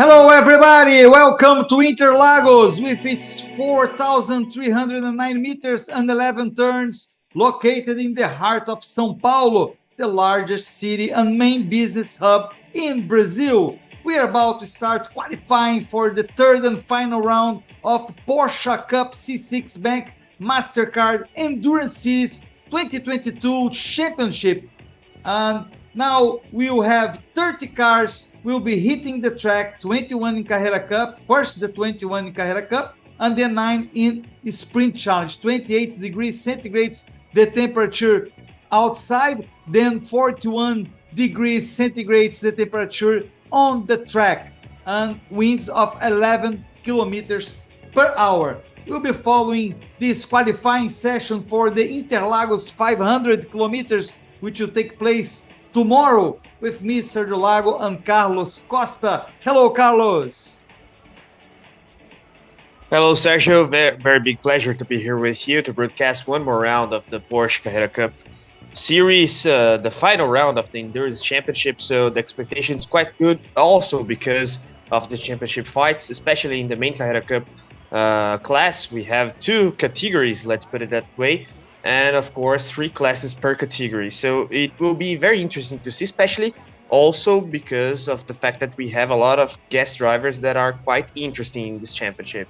Hello everybody, welcome to Interlagos with its 4,309 meters and 11 turns, located in the heart of São Paulo, the largest city and main business hub in Brazil. We are about to start qualifying for the third and final round of Porsche Cup C6 Bank MasterCard Endurance Series 2022 Championship. And now we will have 30 cars will be hitting the track, 21 in Carrera Cup, first the 21 in Carrera Cup, and then 9 in Sprint Challenge, 28 degrees centigrades, the temperature outside, then 41 degrees centigrades, the temperature on the track, and winds of 11 kilometers per hour. We'll be following this qualifying session for the Interlagos 500 kilometers, which will take place tomorrow with me, Sergio Lago, and Carlos Costa. Hello, Carlos. Hello, Sergio. Very big pleasure to be here with you to broadcast one more round of the Porsche Carrera Cup series, the final round of the Endurance Championship. So the expectation is quite good also because of the championship fights, especially in the main Carrera Cup class. We have two categories, let's put it that way. And of course, 3 classes per category. So it will be very interesting to see, especially also because of the fact that we have a lot of guest drivers that are quite interesting in this championship,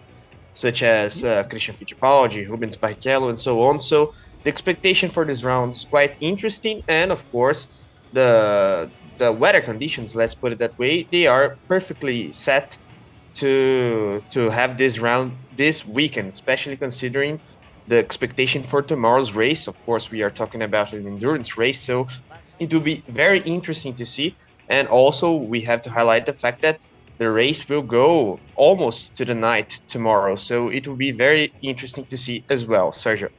such as Christian Fittipaldi, Rubens Barrichello, and so on. So the expectation for this round is quite interesting. And of course, the weather conditions, let's put it that way, they are perfectly set to have this round this weekend, especially considering the expectation for tomorrow's race. Of course, we are talking about an endurance race, so it will be very interesting to see. And also, we have to highlight the fact that the race will go almost to the night tomorrow, so it will be very interesting to see as well. Sergio.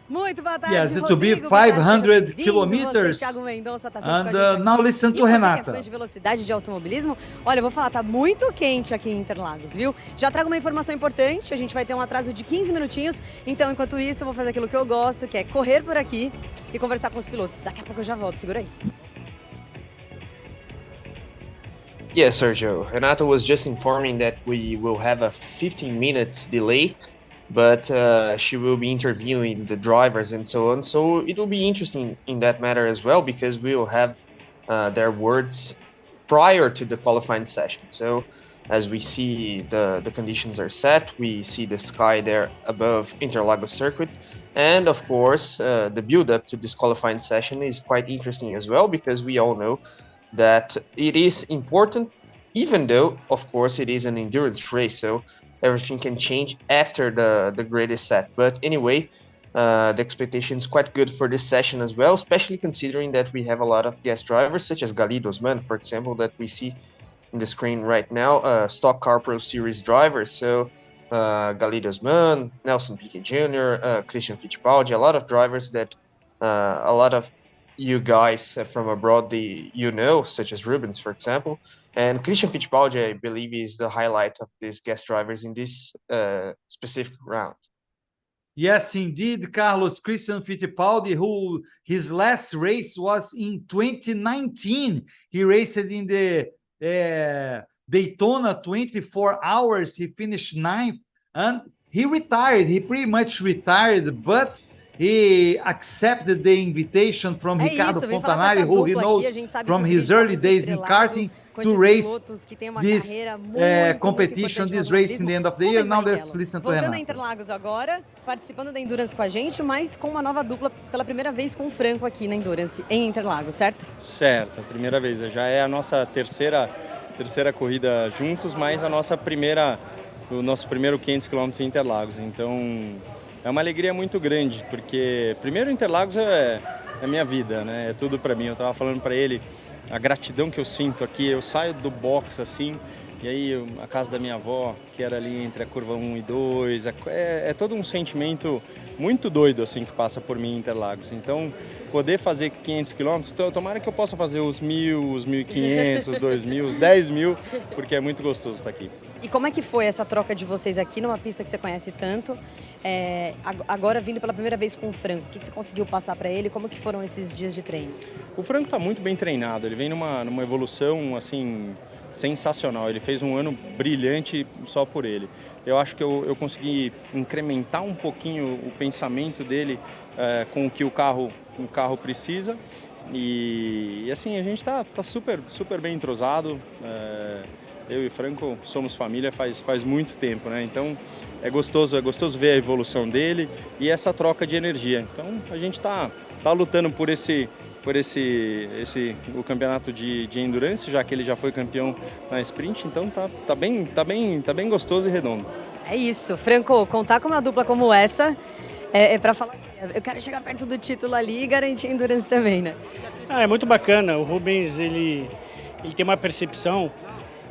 Muito boa tarde, yes, it will be 500 kilometers. And now listen to Renata. Você que é fã de velocidade de automobilismo? Olha, eu vou falar, tá muito quente aqui em Interlagos, viu? Já trago uma informação importante, a gente vai ter um atraso de 15 minutinhos, então enquanto isso eu vou fazer aquilo que eu gosto, que é correr por aqui e conversar com os pilotos. Daqui a pouco eu já volto, segura aí. Yes, Sergio. Renata was just informing that we will have a 15 minutes delay, but she will be interviewing the drivers and so on. So it will be interesting in that matter as well, because we will have their words prior to the qualifying session. So as we see the conditions are set, we see the sky there above Interlagos circuit. And of course, the build-up to this qualifying session is quite interesting as well, because we all know that it is important, even though, of course, it is an endurance race. So everything can change after the grid is set. But anyway, the expectation is quite good for this session as well, especially considering that we have a lot of guest drivers, such as Galido Osman, for example, that we see in the screen right now, Stock Car Pro Series drivers. So Galido Osman, Nelson Piquet Jr., Christian Fittipaldi, a lot of drivers that a lot of you guys from abroad, such as Rubens, for example. And Christian Fittipaldi, I believe, is the highlight of these guest drivers in this specific round. Yes, indeed, Carlos. Christian Fittipaldi, who his last race was in 2019. He raced in the Daytona 24 hours. He finished 9th and he retired. He pretty much retired, but he accepted the invitation from Ricardo Fontanari, who he knows from his early days in karting, to race this competition, this race in the end of the year. Now let's listen to Renato. Voltando a Interlagos agora, participando da Endurance com a gente, mas com uma nova dupla pela primeira vez com o Franco aqui na Endurance em Interlagos, certo? Certo, a primeira vez. Já é a nossa terceira corrida juntos, mas o nosso primeiro 500 km em Interlagos. Então é uma alegria muito grande, porque primeiro Interlagos é minha vida, né? É tudo para mim. Eu estava falando para ele a gratidão que eu sinto aqui. Eu saio do box assim, e aí a casa da minha avó, que era ali entre a curva 1 e 2, é todo um sentimento muito doido assim que passa por mim em Interlagos. Então, poder fazer 500 km, tomara que eu possa fazer os 1.000, os 1.500, os 2.000, os 10.000, porque é muito gostoso estar aqui. E como é que foi essa troca de vocês aqui numa pista que você conhece tanto? Agora vindo pela primeira vez com o Franco, o que você conseguiu passar para ele? Como que foram esses dias de treino? O Franco está muito bem treinado, ele vem numa evolução assim sensacional. Ele fez um ano brilhante só por ele. Eu acho que eu consegui incrementar um pouquinho o pensamento dele com o que o carro precisa. E assim, a gente tá super bem entrosado. Eu e Franco somos família faz muito tempo, né? Então é gostoso ver a evolução dele e essa troca de energia. Então a gente tá lutando por o campeonato de endurance, já que ele já foi campeão na sprint, então tá bem gostoso e redondo. É isso, Franco, contar com uma dupla como essa é para falar, eu quero chegar perto do título ali e garantir a endurance também, né? É muito bacana, o Rubens ele tem uma percepção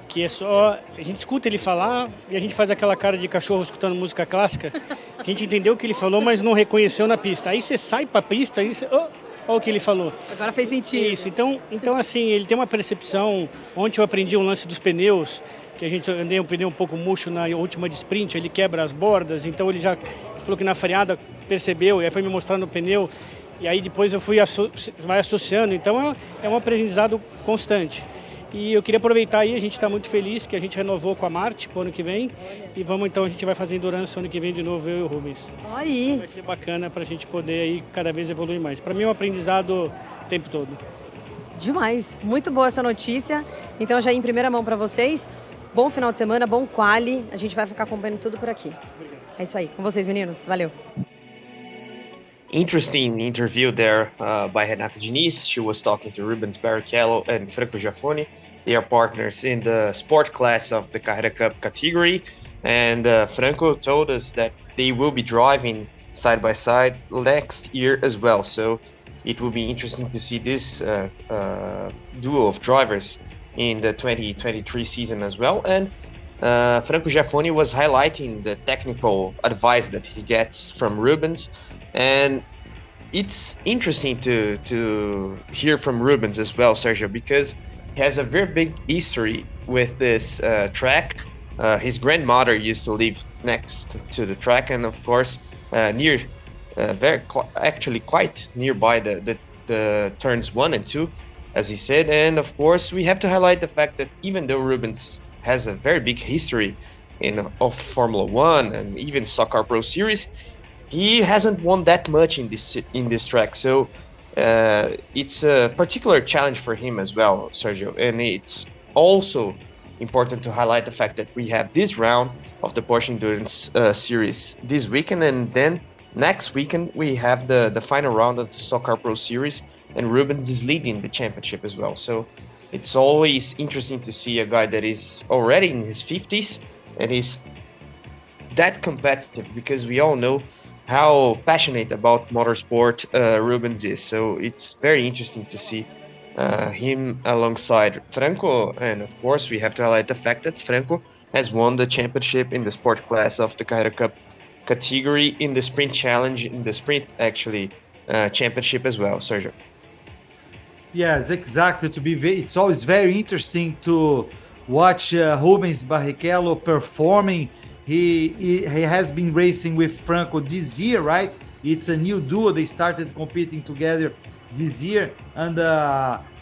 que é só, a gente escuta ele falar e a gente faz aquela cara de cachorro escutando música clássica, que a gente entendeu o que ele falou, mas não reconheceu na pista. Aí você sai pra pista e você, olha o que ele falou. Agora fez sentido. Isso, então assim, ele tem uma percepção. Ontem eu aprendi um lance dos pneus, que a gente andei um pneu um pouco murcho na última de sprint, ele quebra as bordas, então ele já falou que na freada percebeu, e aí foi me mostrando o pneu, e aí depois eu vai associando, então é um aprendizado constante. E eu queria aproveitar aí, a gente está muito feliz que a gente renovou com a Marte para o ano que vem. E a gente vai fazer endurance ano que vem de novo, eu e o Rubens. Aí. Vai ser bacana para a gente poder aí cada vez evoluir mais. Para mim é um aprendizado o tempo todo. Demais, muito boa essa notícia. Então já em primeira mão para vocês. Bom final de semana, bom quali. A gente vai ficar acompanhando tudo por aqui. Obrigado. É isso aí, com vocês meninos, valeu. Interesting interview there by Renata Diniz. She was talking to Rubens Barrichello and Franco Giaffoni. They are partners in the sport class of the Carrera Cup category. And Franco told us that they will be driving side by side next year as well. So it will be interesting to see this duo of drivers in the 2023 season as well. And Franco Giaffoni was highlighting the technical advice that he gets from Rubens. And it's interesting to hear from Rubens as well, Sergio, because he has a very big history with this track. His grandmother used to live next to the track, and of course, actually quite nearby the turns 1 and 2, as he said. And of course, we have to highlight the fact that even though Rubens has a very big history of Formula One and even Stock Car Pro Series, he hasn't won that much in this track. So it's a particular challenge for him as well, Sergio. And it's also important to highlight the fact that we have this round of the Porsche Endurance Series this weekend, and then next weekend we have the final round of the Stock Car Pro Series, and Rubens is leading the championship as well. So it's always interesting to see a guy that is already in his 50s and is that competitive, because we all know how passionate about motorsport Rubens is. So it's very interesting to see him alongside Franco. And of course, we have to highlight the fact that Franco has won the championship in the sport class of the Carrera Cup category in the sprint challenge, in the sprint championship as well, Sergio. Yes, exactly. It's always very interesting to watch Rubens Barrichello performing. He has been racing with Franco this year, right? It's a new duo. They started competing together this year and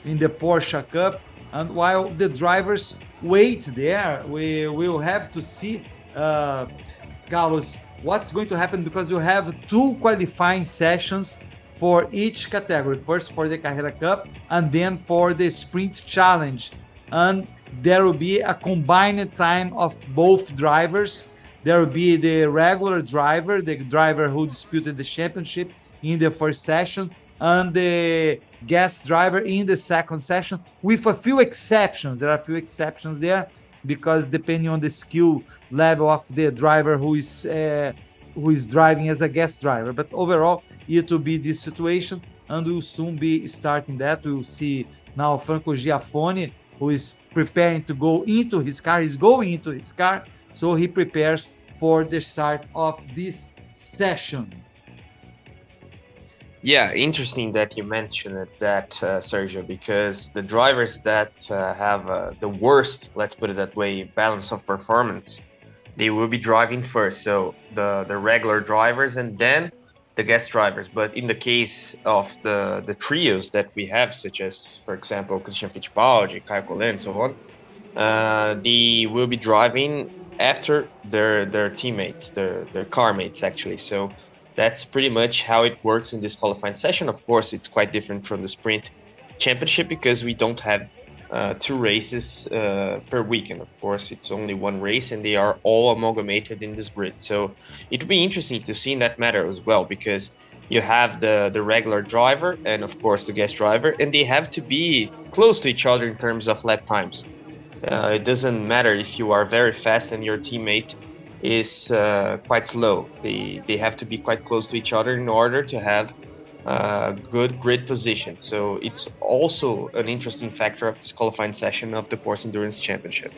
in the Porsche Cup. And while the drivers wait there, we will have to see, Carlos, what's going to happen, because you have 2 qualifying sessions for each category. First for the Carrera Cup and then for the Sprint Challenge. And there will be a combined time of both drivers. There will be the regular driver, the driver who disputed the championship in the first session, and the guest driver in the second session, with a few exceptions. There are a few exceptions there, because depending on the skill level of the driver who is driving as a guest driver. But overall, it will be this situation, and we'll soon be starting that. We'll see now Franco Giaffoni, who is preparing to go into his car. He's going into his car, so he prepares for the start of this session. Yeah, interesting that you mentioned that, Sergio, because the drivers that have the worst, let's put it that way, balance of performance, they will be driving first. So the regular drivers and then the guest drivers. But in the case of the trios that we have, such as, for example, Christian Fittipaldi, Caio Collet, and so on, they will be driving after their teammates, their car mates actually. So that's pretty much how it works in this qualifying session. Of course, it's quite different from the sprint championship because we don't have two races per weekend. Of course, it's only one race and they are all amalgamated in this grid. So it will be interesting to see in that matter as well, because you have the regular driver and of course the guest driver, and they have to be close to each other in terms of lap times. It doesn't matter if you are very fast and your teammate is quite slow. They have to be quite close to each other in order to have good grid position. So it's also an interesting factor of this qualifying session of the Porsche Endurance Championship.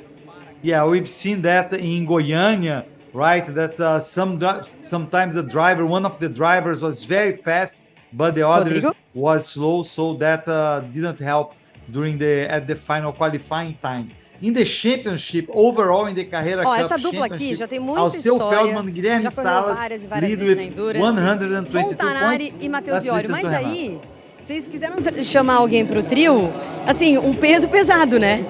Yeah, we've seen that in Goiânia, right? That sometimes one of the drivers was very fast, but the other Rodrigo? was slow, so that didn't help at the final qualifying time. In the championship, overall in the Carreira Cup essa dupla aqui já tem muita Alceu história. Feldman, Guilherme Já correu Salas, várias e várias lead vezes na with Endurance. 122 Fontanari points. e Matheus Let's Iório. listen Mas to Renato. aí, vocês quiseram chamar alguém pro trio, assim, um peso pesado, né?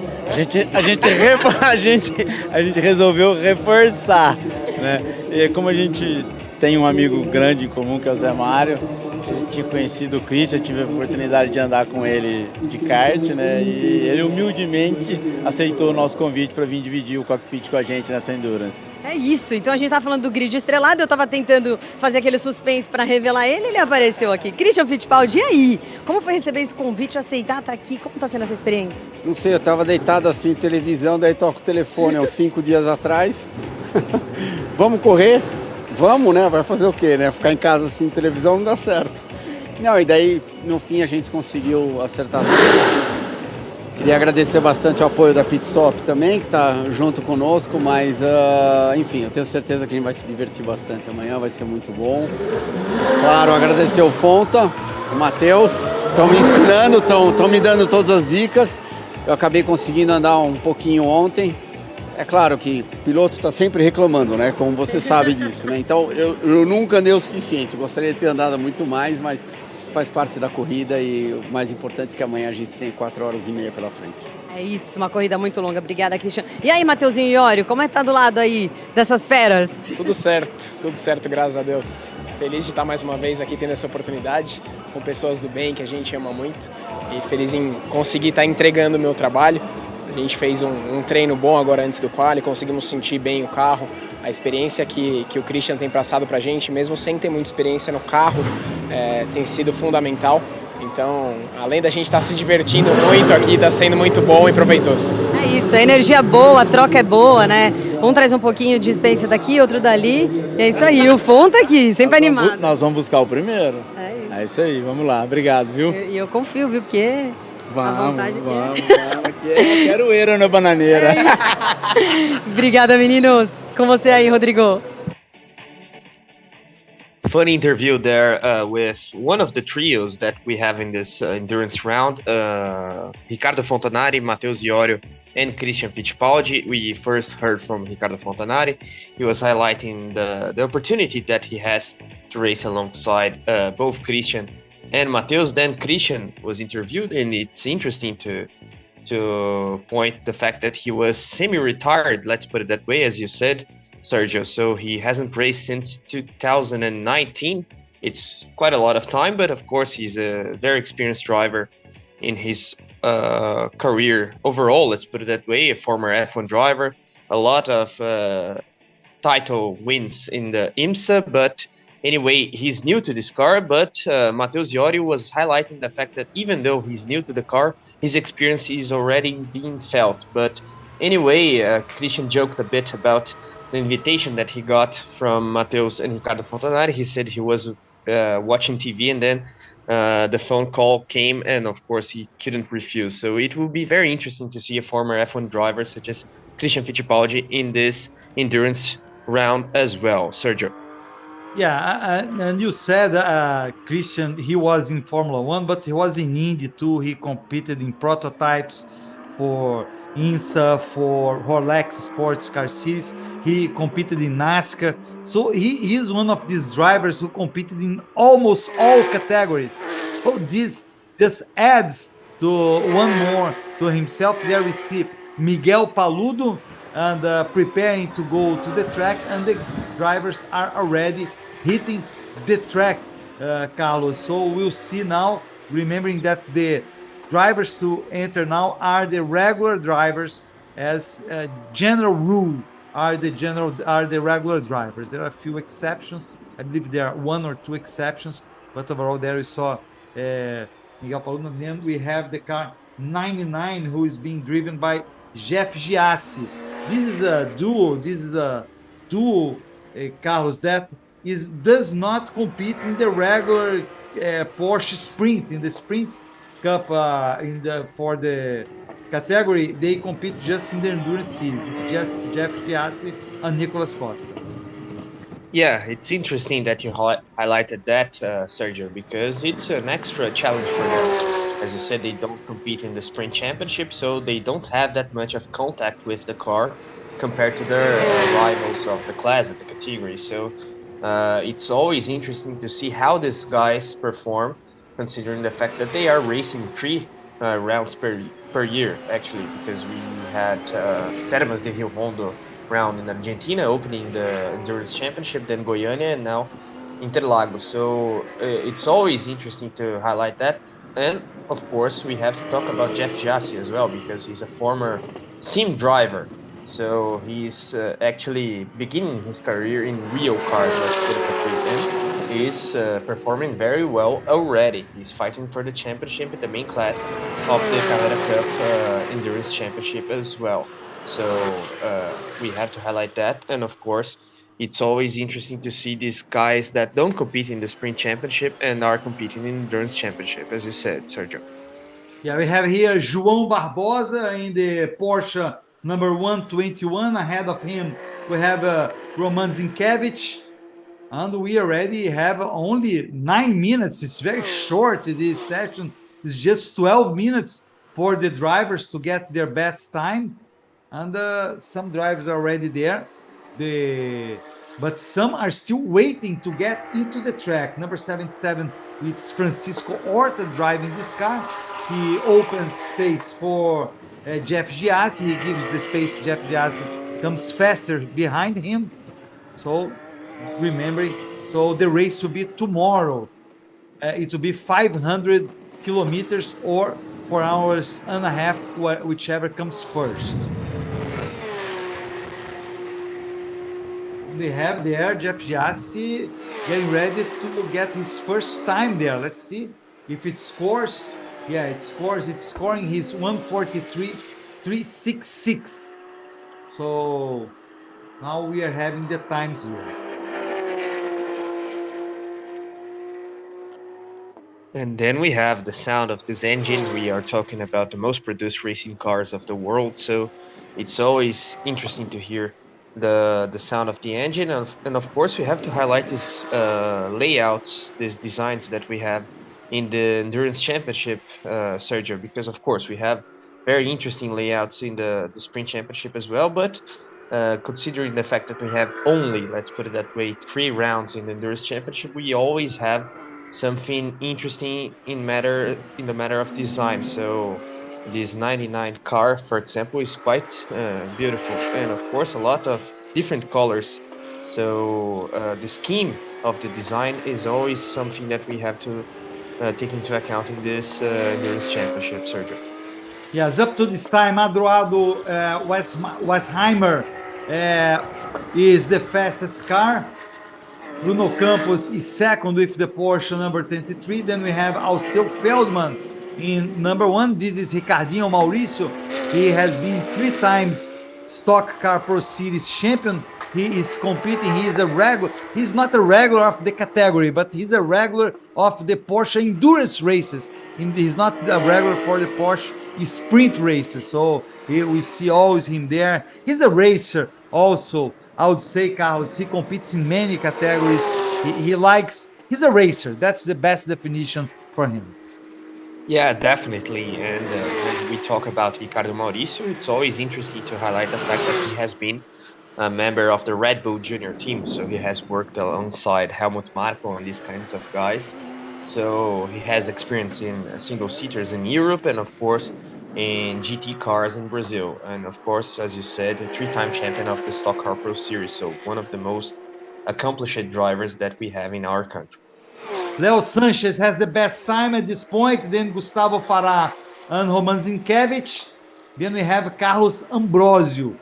A gente resolveu reforçar, né? E como a gente tem um amigo grande em comum, que é o Zé Mário, eu tinha conhecido o Christian, tive a oportunidade de andar com ele de kart, né? E ele humildemente aceitou o nosso convite para vir dividir o cockpit com a gente nessa Endurance. É isso, então a gente tá falando do grid estrelado, eu tava tentando fazer aquele suspense pra revelar ele apareceu aqui. Christian Fittipaldi, e aí? Como foi receber esse convite, aceitar, tá aqui? Como tá sendo essa experiência? Não sei, eu tava deitado assim em televisão, daí toco o telefone há uns 5 dias atrás. Vamos correr? Vamos, né? Vai fazer o quê, né? Ficar em casa assim em televisão não dá certo. Não, e daí no fim a gente conseguiu acertar tudo. Queria agradecer bastante o apoio da Pit Stop também, que está junto conosco, mas enfim, eu tenho certeza que a gente vai se divertir bastante amanhã, vai ser muito bom. Claro, agradecer o Fonta, o Matheus, estão me ensinando, estão me dando todas as dicas. Eu acabei conseguindo andar um pouquinho ontem. É claro que o piloto está sempre reclamando, né? Como você sabe disso, né? Então eu nunca andei o suficiente, gostaria de ter andado muito mais, mas faz parte da corrida e o mais importante é que amanhã a gente tem 4 horas e meia pela frente. É isso, uma corrida muito longa. Obrigada, Christian. E aí, Mateuzinho e Iório, como é que tá do lado aí dessas feras? Tudo certo, graças a Deus. Feliz de estar mais uma vez aqui tendo essa oportunidade com pessoas do bem que a gente ama muito e feliz em conseguir estar entregando o meu trabalho. A gente fez um treino bom agora antes do quali, conseguimos sentir bem o carro, a experiência que o Christian tem passado pra gente, mesmo sem ter muita experiência no carro, tem sido fundamental. Então, além da gente estar se divertindo muito aqui, está sendo muito bom e proveitoso. É isso, a energia é boa, a troca é boa, né? Um traz um pouquinho de experiência daqui, outro dali. E é isso aí, o Fon tá aqui, sempre animado. Nós vamos buscar o primeiro. É isso aí, vamos lá, obrigado, viu? E eu confio, viu? Porque a vontade aqui é caroeira na bananeira. Obrigada, meninos. Com você aí, Rodrigo. Funny interview there with one of the trios that we have in this endurance round, Ricardo Fontanari, Matheus Iório, and Christian Fittipaldi. We first heard from Ricardo Fontanari. He was highlighting the opportunity that he has to race alongside both Christian and Matheus. Then Christian was interviewed, and it's interesting to point the fact that he was semi-retired, let's put it that way, as you said, Sergio. So he hasn't raced since 2019. It's quite a lot of time, but of course he's a very experienced driver in his career overall, let's put it that way, a former F1 driver, a lot of title wins in the IMSA, but anyway, he's new to this car, but Matheus Iório was highlighting the fact that even though he's new to the car, his experience is already being felt. But anyway, Christian joked a bit about the invitation that he got from Matheus and Ricardo Fontanari. He said he was watching TV and then the phone call came and of course he couldn't refuse. So it will be very interesting to see a former F1 driver such as Christian Fittipaldi in this endurance round as well. Sergio. Yeah, and you said Christian, he was in Formula One, but he was in Indy too. He competed in prototypes for INSA, for Rolex Sports Car Series. He competed in NASCAR. So he is one of these drivers who competed in almost all categories. So this just adds to one more to himself. There we see Miguel Paludo, and preparing to go to the track, and the drivers are already hitting the track, Carlos. So we'll see now, remembering that the drivers to enter now are the regular drivers, as a general rule are the regular drivers. There are a few exceptions. I believe there are one or two exceptions, but overall there we saw Miguel Paludo. And then we have the car 99, who is being driven by Jeff Giassi. This is a duo. Carlos, that does not compete in the regular Porsche Sprint, in the Sprint Cup, for the category. They compete just in the endurance series. It's just Jeff Giassi and Nicolas Costa. Yeah, it's interesting that you highlighted that, Sergio, because it's an extra challenge for them. As you said, they don't compete in the sprint championship, so they don't have that much of contact with the car compared to their rivals of the class at the category. So it's always interesting to see how these guys perform, considering the fact that they are racing three rounds per year, actually, because we had Termas de Rio Hondo round in Argentina, opening the Endurance Championship, then Goiânia, and now Interlagos. So it's always interesting to highlight that. And of course, we have to talk about Jeff Giassi as well, because he's a former sim driver. So he's actually beginning his career in real cars, let's put it that way. And he's performing very well already. He's fighting for the championship in the main class of the Carrera Cup Endurance Championship as well. So we have to highlight that. And of course, it's always interesting to see these guys that don't compete in the sprint championship and are competing in endurance championship, as you said, Sergio. Yeah, we have here João Barbosa in the Porsche number 121. Ahead of him, we have Roman Zinkiewicz. And we already have only 9 minutes. It's very short. This session is just 12 minutes for the drivers to get their best time. And some drivers are already there. But some are still waiting to get into the track. Number 77, it's Francisco Horta driving this car. He opens space for Jeff Giassi. He gives the space. Jeff Giassi comes faster behind him. So remembering, so the race will be tomorrow. It will be 500 kilometers or 4 hours and a half, whichever comes first. We have there Jeff Giassi getting ready to get his first time there. Let's see if it scores. Yeah, it scores. It's scoring his 1:43.366. So now we are having the times here. And then we have the sound of this engine. We are talking about the most produced racing cars of the world, so it's always interesting to hear the sound of the engine. And of course, we have to highlight these layouts, these designs that we have in the Endurance Championship, Sergio, because of course we have very interesting layouts in the Sprint Championship as well, but considering the fact that we have only, let's put it that way, 3 rounds in the Endurance Championship, we always have something interesting in the matter of design. So this 99 car, for example, is quite beautiful, and of course a lot of different colors. So the scheme of the design is always something that we have to take into account in this Endurance Championship, Sergio. Yes, up to this time, Adroado Westheimer is the fastest car. Bruno Campos is second with the Porsche number 23. Then we have Alceu Feldman in number 1. This is Ricardinho Mauricio. He has been 3 times Stock Car Pro Series champion. He is competing. He is a regular. He's not a regular of the category, but he's a regular of the Porsche endurance races. He's not a regular for the Porsche sprint races. So we see always him there. He's a racer also. I would say, Carlos, he competes in many categories. He's a racer. That's the best definition for him. Yeah, definitely. And when we talk about Ricardo Mauricio, it's always interesting to highlight the fact that he has been a member of the Red Bull Junior team. So he has worked alongside Helmut Marko and these kinds of guys. So he has experience in single-seaters in Europe. And of course, in GT cars in Brazil. And of course, as you said, a three-time champion of the Stock Car Pro Series. So one of the most accomplished drivers that we have in our country. Leo Sanchez has the best time at this point. Then Gustavo Farah and Roman Zinkiewicz. Then we have Carlos Ambrosio.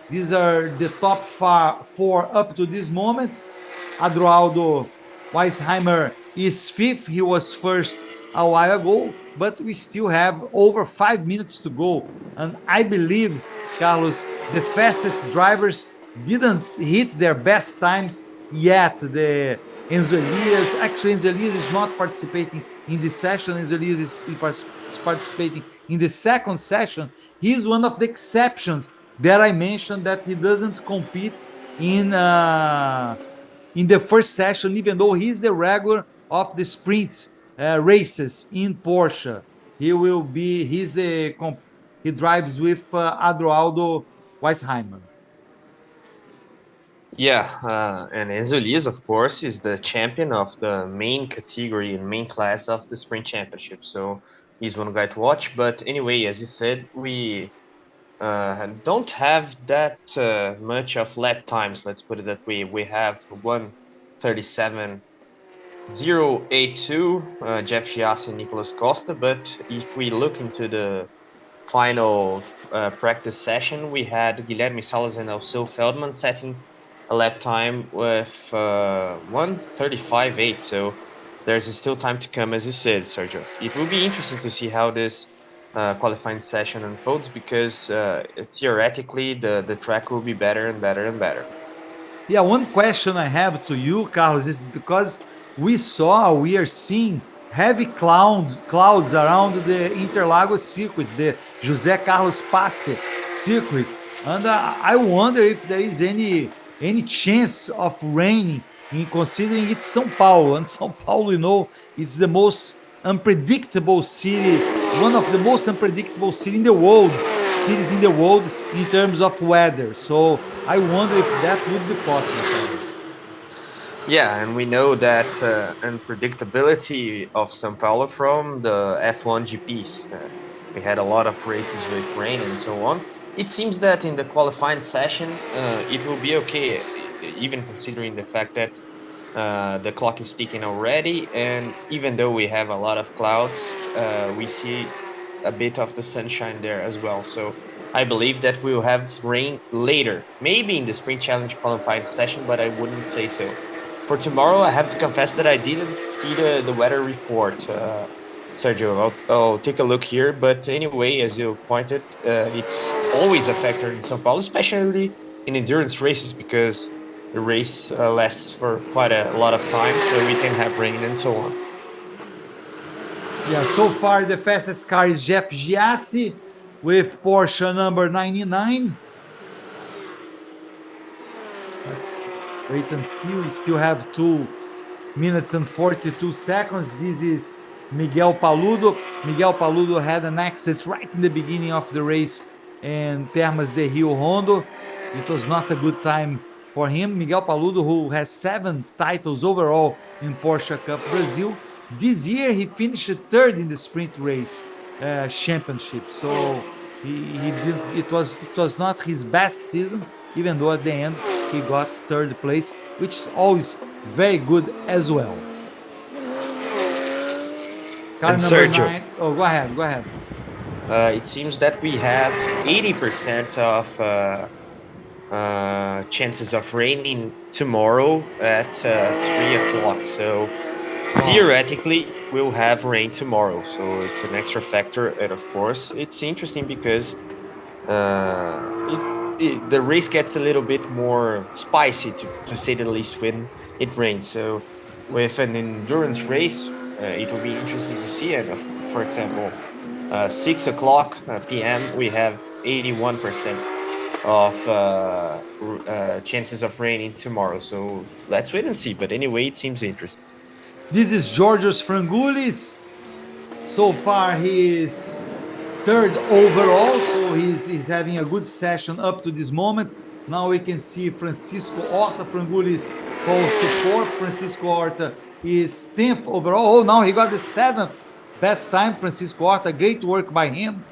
These are the top four up to this moment. Adroaldo Weisheimer is fifth. He was first a while ago, but we still have over 5 minutes to go. And I believe, Carlos, the fastest drivers didn't hit their best times yet. The Enzo Elias, actually, Enzo Elias is not participating in this session. Enzo Elias is participating in the second session. He's one of the exceptions that I mentioned that he doesn't compete in the first session, even though he's the regular of the sprint races in Porsche. He drives with Adroaldo Weisheimer. Yeah, and Enzo Elias, of course, is the champion of the main category and main class of the sprint championship. So he's one guy to watch. But anyway, as you said, we don't have that much of lap times. Let's put it that way. We have 1:37.082, Jeff Giassi and Nicolas Costa. But if we look into the final practice session, we had Guilherme Salas and Alceu Feldman setting a lap time with 1:35.8. So there's still time to come, as you said, Sergio. It will be interesting to see how this qualifying session unfolds because theoretically the track will be better and better and better. Yeah, one question I have to you, Carlos, is because we are seeing heavy clouds around the Interlagos circuit, the José Carlos Pace circuit, and I wonder if there is any chance of raining, considering it's São Paulo, and São Paulo, it's the most unpredictable city, one of the most unpredictable cities in the world in terms of weather. So I wonder if that would be possible. Yeah, and we know that unpredictability of São Paulo from the F1 GPs. We had a lot of races with rain and so on. It seems that in the qualifying session, it will be okay, even considering the fact that the clock is ticking already. And even though we have a lot of clouds, we see a bit of the sunshine there as well. So I believe that we'll have rain later, maybe in the Sprint Challenge qualifying session, but I wouldn't say so. For tomorrow, I have to confess that I didn't see the weather report, Sergio. I'll take a look here. But anyway, as you pointed, it's always a factor in São Paulo, especially in endurance races, because the race lasts for quite a lot of time, so we can have rain and so on. Yeah, so far the fastest car is Jeff Giassi with Porsche number 99. Let's wait and see. We still have 2 minutes and 42 seconds. This is Miguel Paludo. Miguel Paludo had an accident right in the beginning of the race in Termas de Rio Hondo. It was not a good time for him. Miguel Paludo, who has 7 titles overall in Porsche Cup Brazil. This year he finished third in the sprint race championship. So it was not his best season, even though at the end he got third place, which is always very good as well. Car And number Sergio. 9. Oh, go ahead. It seems that we have 80% of chances of raining tomorrow at 3 o'clock. So theoretically, we'll have rain tomorrow. So it's an extra factor. And of course, it's interesting because the race gets a little bit more spicy, to say the least, when it rains. So with an endurance race, it will be interesting to see. And for example, 6 o'clock p.m., we have 81% of chances of raining tomorrow. So let's wait and see. But anyway, it seems interesting. This is Georgios Frangoulis. So far, he is third overall, so he's having a good session up to this moment. Now we can see Francisco Horta. Frangoulis falls to fourth. Francisco Horta is 10th overall. Oh, now he got the 7th best time. Francisco Horta, great work by him.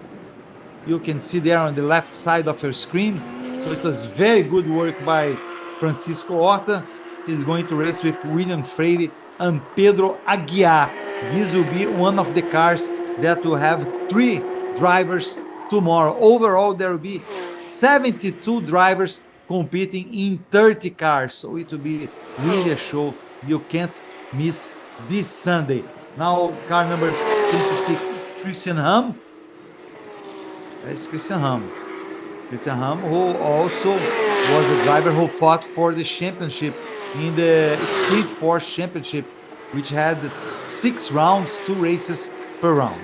You can see there on the left side of your screen. So it was very good work by Francisco Horta. He's going to race with William Freire and Pedro Aguiar. This will be one of the cars that will have 3 drivers tomorrow. Overall, there will be 72 drivers competing in 30 cars. So it will be really a show you can't miss this Sunday. Now, car number 26, Christian Ham. That's Christian Ham. Christian Ham, who also was a driver who fought for the championship in the Sprint Porsche Championship, which had 6 rounds, 2 races per round.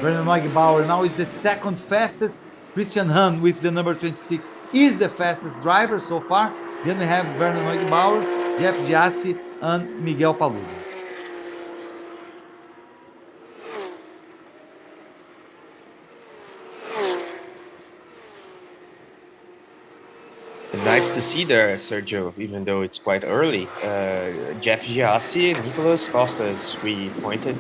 Werner Neugebauer now is the second fastest. Christian Ham with the number 26 is the fastest driver so far. Then we have Werner Neugebauer, Jeff Giassi, and Miguel Paludo. Nice to see there, Sergio, even though it's quite early. Jeff Giassi, Nicolas Costa, as we pointed,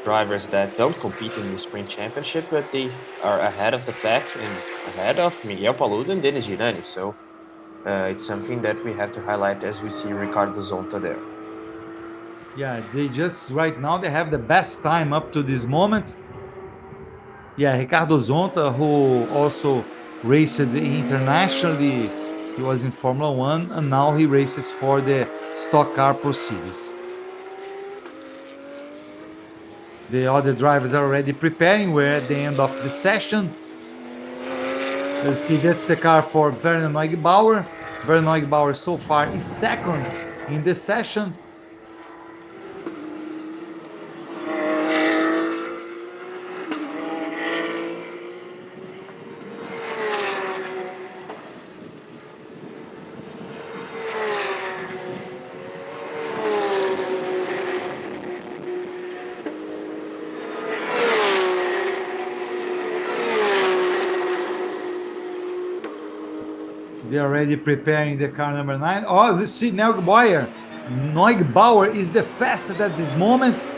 drivers that don't compete in the Sprint Championship, but they are ahead of the pack and ahead of Miguel Paludo and Denis Girani. So it's something that we have to highlight as we see Ricardo Zonta there. Yeah, they just right now they have the best time up to this moment. Yeah, Ricardo Zonta, who also raced internationally, he was in Formula One, and now he races for the Stock Car Pro Series. The other drivers are already preparing. We're at the end of the session. You see, that's the car for Werner Neugebauer. Werner Neugebauer so far is second in the session. They're already preparing the car number 9. Oh, let's see, Neugebauer is the fastest at this moment.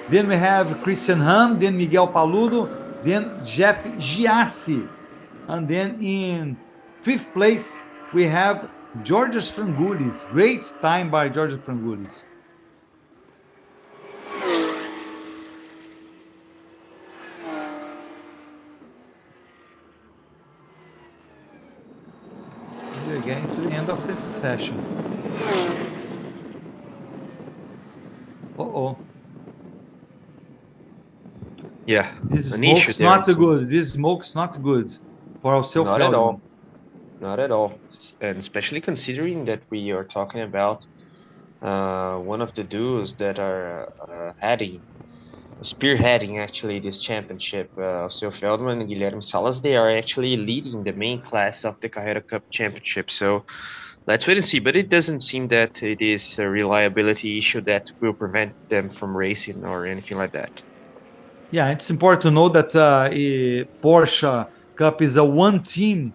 Then we have Christian Ham, then Miguel Paludo, then Jeff Giassi. And then in 5th place, we have Georgios Frangoulis. Great time by Georgios Frangoulis. We're getting to the end of this session. Uh-oh. Yeah, This smoke's not good. This smoke's not good for Alceu Not Feldman. at all. Not at all. And especially considering that we are talking about one of the duos that are spearheading actually this championship. Alceu Feldman and Guilherme Salas, they are actually leading the main class of the Carrera Cup Championship. So let's wait and see. But it doesn't seem that it is a reliability issue that will prevent them from racing or anything like that. Yeah, it's important to know that Porsche Cup is a one-team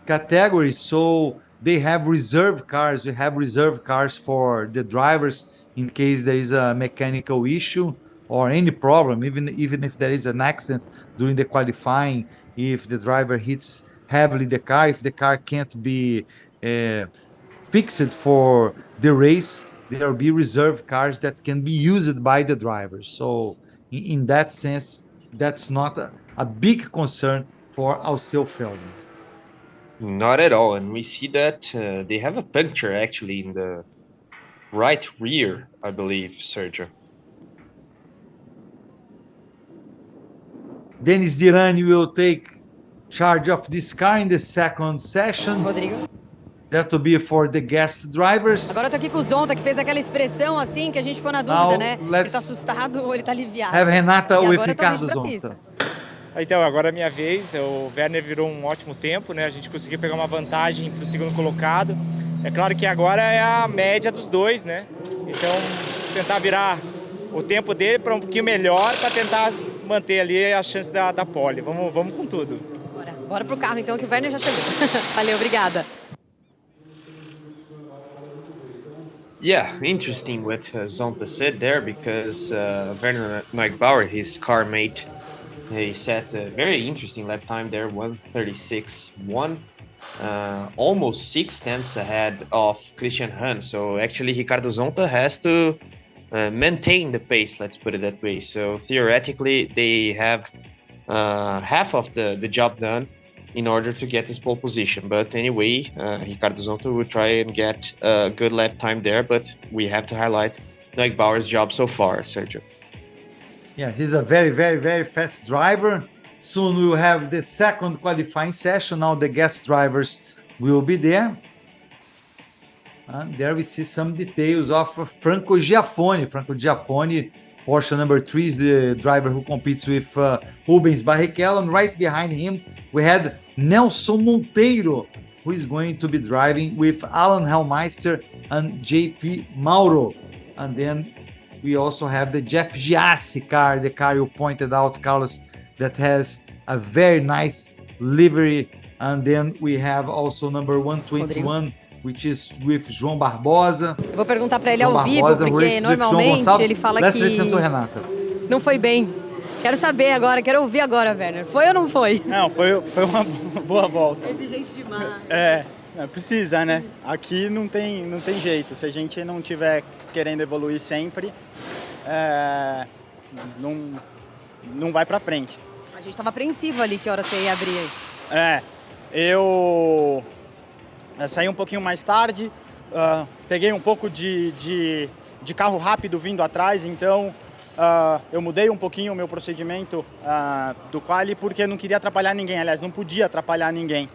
category, so they have reserve cars. We have reserve cars for the drivers in case there is a mechanical issue or any problem, even if there is an accident during the qualifying, if the driver hits heavily the car, if the car can't be fixed for the race, there will be reserve cars that can be used by the drivers. So in that sense, that's not a big concern for Alceu Feldman. Not at all. And we see that they have a puncture actually in the right rear, I believe, Sergio. Denis Girani will take charge of this car in the second session. Rodrigo. That will be for the guest drivers. Agora eu tô aqui com o Zonta, que fez aquela expressão assim, que a gente ficou na dúvida, né? Ele tá assustado ou ele tá aliviado? Have Renata with Ricardo Zonta. Zonta. Então, agora é minha vez. O Werner virou um ótimo tempo, né? A gente conseguiu pegar uma vantagem para o segundo colocado. É claro que agora é a média dos dois, né? Então, tentar virar o tempo dele para um pouquinho melhor, para tentar manter ali a chance da pole. Vamos com tudo. Bora pro carro então, que o Werner já chegou. Valeu, obrigada. Yeah, interesting what Zonta said there, because Werner Neugebauer, his car mate, He set a very interesting lap time there, 1:36.1, almost 6 tenths ahead of Christian Hahn. So actually, Ricardo Zonta has to maintain the pace, let's put it that way. So theoretically, they have half of the job done in order to get this pole position. But anyway, Ricardo Zonta will try and get a good lap time there, but we have to highlight Neugbauer's job so far, Sergio. Yeah, he's a very, very, very fast driver. Soon we will have the second qualifying session. Now the guest drivers will be there. And there we see some details of Franco Giaffoni. Franco Giaffoni, Porsche number 3, is the driver who competes with Rubens Barrichello. And right behind him, we had Nelson Monteiro, who is going to be driving with Alan Hellmeister and JP Mauro. And then we also have the Jeff Giassi car, the car you pointed out, Carlos, that has a very nice livery. And then we have also number 121, which is with João Barbosa. Eu vou perguntar para ele ao vivo, porque normalmente ele fala que não foi bem. Quero saber agora, quero ouvir agora, Werner. Foi ou não foi? Não, foi uma boa volta. Exigente demais. Precisa, né? Aqui não tem jeito. Se a gente não tiver querendo evoluir sempre, não vai pra frente. A gente estava apreensivo ali que hora você ia abrir. Eu saí um pouquinho mais tarde, peguei um pouco de carro rápido vindo atrás, então eu mudei um pouquinho o meu procedimento do quali porque não queria atrapalhar ninguém, aliás, não podia atrapalhar ninguém.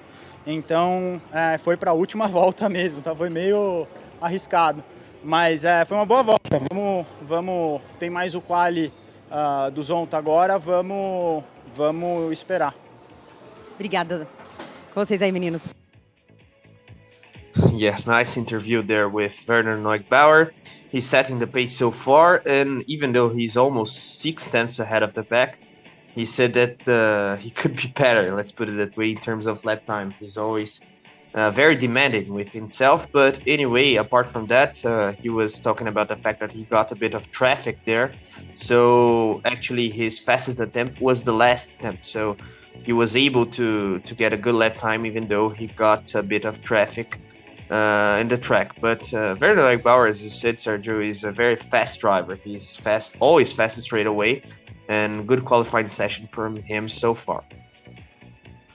Então foi para a última volta mesmo, tá? Foi meio arriscado, mas foi uma boa volta. Vamos tem mais o quali do Zonta agora, vamos esperar. Obrigada. Com vocês aí, meninos. Yeah, nice interview there with Werner Neugbauer. He's setting the pace so far, and even though he's almost 6 tenths ahead of the pack, he said that he could be better, let's put it that way, in terms of lap time. He's always very demanding with himself, but anyway, apart from that, he was talking about the fact that he got a bit of traffic there. So actually his fastest attempt was the last attempt, so he was able to get a good lap time even though he got a bit of traffic in the track. But Werner Neugbauer, as you said, Sergio, is a very fast driver. He's fast, always fast straight away, and good qualifying session from him so far.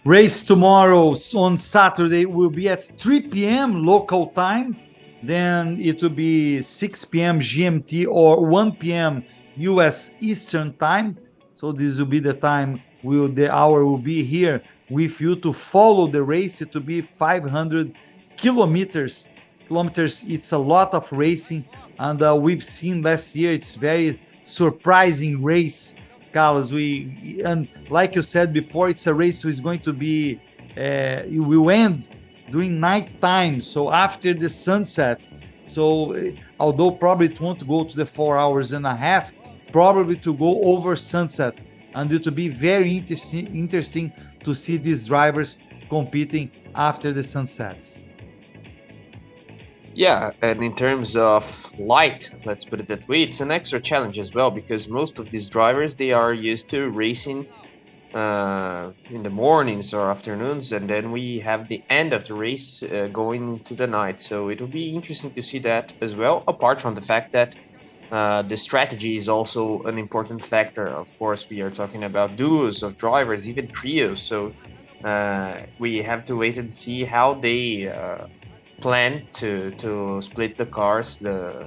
Race tomorrow on Saturday will be at 3 p.m. local time. Then it will be 6 p.m. GMT or 1 p.m. US Eastern time. So this will be the time the hour will be here with you to follow the race. It will be 500 kilometers. It's a lot of racing, and we've seen last year it's very surprising race, Carlos. And like you said before, it's a race which is going to be it will end during night time, so after the sunset. So although probably it won't go to the 4 hours and a half, probably to go over sunset, and it will be very interesting to see these drivers competing after the sunsets. Yeah, and in terms of light, let's put it that way, it's an extra challenge as well, because most of these drivers, they are used to racing in the mornings or afternoons, and then we have the end of the race going into the night. So it will be interesting to see that as well, apart from the fact that the strategy is also an important factor. Of course, we are talking about duos of drivers, even trios, so we have to wait and see how they plan to split the cars, the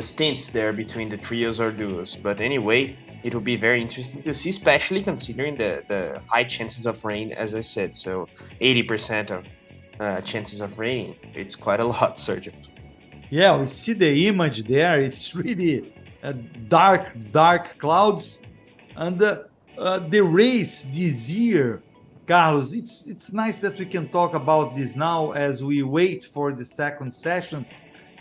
stints there between the trios or duos. But anyway, it will be very interesting to see, especially considering the high chances of rain, as I said. So 80% of chances of rain, it's quite a lot, Sergio. Yeah, we see the image there. It's really dark clouds. And the race this year, Carlos, it's nice that we can talk about this now as we wait for the second session.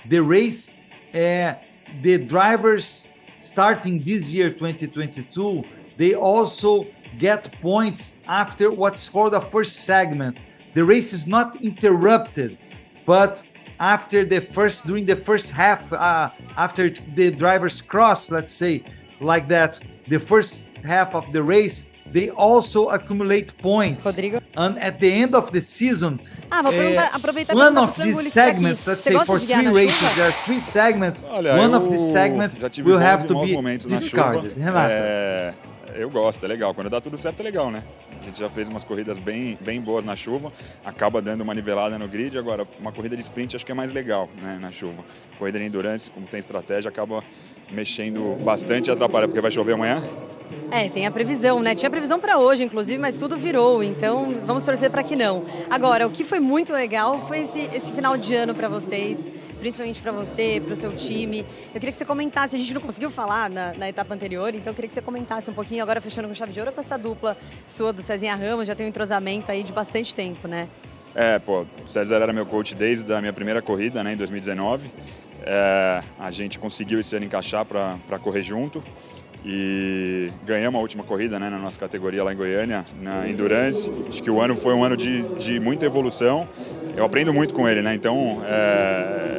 The race, the drivers starting this year, 2022, they also get points after what's called a first segment. The race is not interrupted, but during the first half, after the drivers cross, let's say like that, the first half of the race, they also accumulate points. Rodrigo. And at the end of the season, Vou aproveitar one perguntar of pro these Frangulli se tá aqui. segments, let's Você say gosta for de guiar 3 na races, chuva? there are 3 segments. Olha, One of these segments já tive will bons have e to maus be momentos na discarded. chuva. Renata. Eu gosto, é legal. Quando dá tudo certo é legal, né? A gente já fez umas corridas bem boas na chuva, acaba dando uma nivelada no grid. Agora, uma corrida de sprint acho que é mais legal, né, na chuva. Corrida de endurance, como tem estratégia, acaba mexendo bastante e atrapalha, porque vai chover amanhã. Tem a previsão, né? Tinha previsão para hoje, inclusive, mas tudo virou, então vamos torcer para que não. Agora, o que foi muito legal foi esse final de ano para vocês, principalmente para você, para o seu time. Eu queria que você comentasse, a gente não conseguiu falar na etapa anterior, então eu queria que você comentasse um pouquinho, agora fechando com chave de ouro, com essa dupla sua do Cezinha Ramos, já tem um entrosamento aí de bastante tempo, né? O César era meu coach desde a minha primeira corrida, né, em 2019. A gente conseguiu esse ano encaixar para correr junto e ganhamos a última corrida, né, na nossa categoria lá em Goiânia, na Endurance. Acho que o ano foi um ano de muita evolução. Eu aprendo muito com ele, né? Então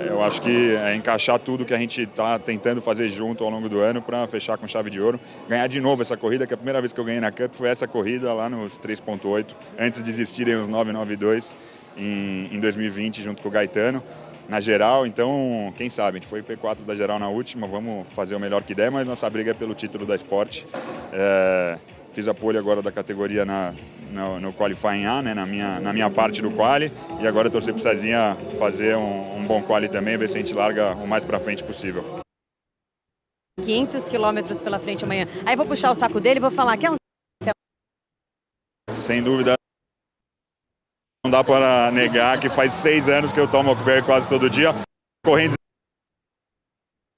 eu acho que é encaixar tudo que a gente está tentando fazer junto ao longo do ano para fechar com chave de ouro. Ganhar de novo essa corrida, que a primeira vez que eu ganhei na Cup foi essa corrida lá nos 3.8, antes de existirem os 992 em 2020 junto com o Gaetano. Na geral, então, quem sabe, a gente foi P4 da geral na última, vamos fazer o melhor que der, mas nossa briga é pelo título da Sport. Fiz a pole agora da categoria no Qualifying A, né, na minha parte do quali, e agora torcer pro Cezinha fazer um bom quali também, ver se a gente larga o mais pra frente possível. 500 quilômetros pela frente amanhã. Aí vou puxar o saco dele e vou falar que é um... Sem dúvida. Não dá para negar que faz 6 anos que eu tomo Oakberry quase todo dia. Correndo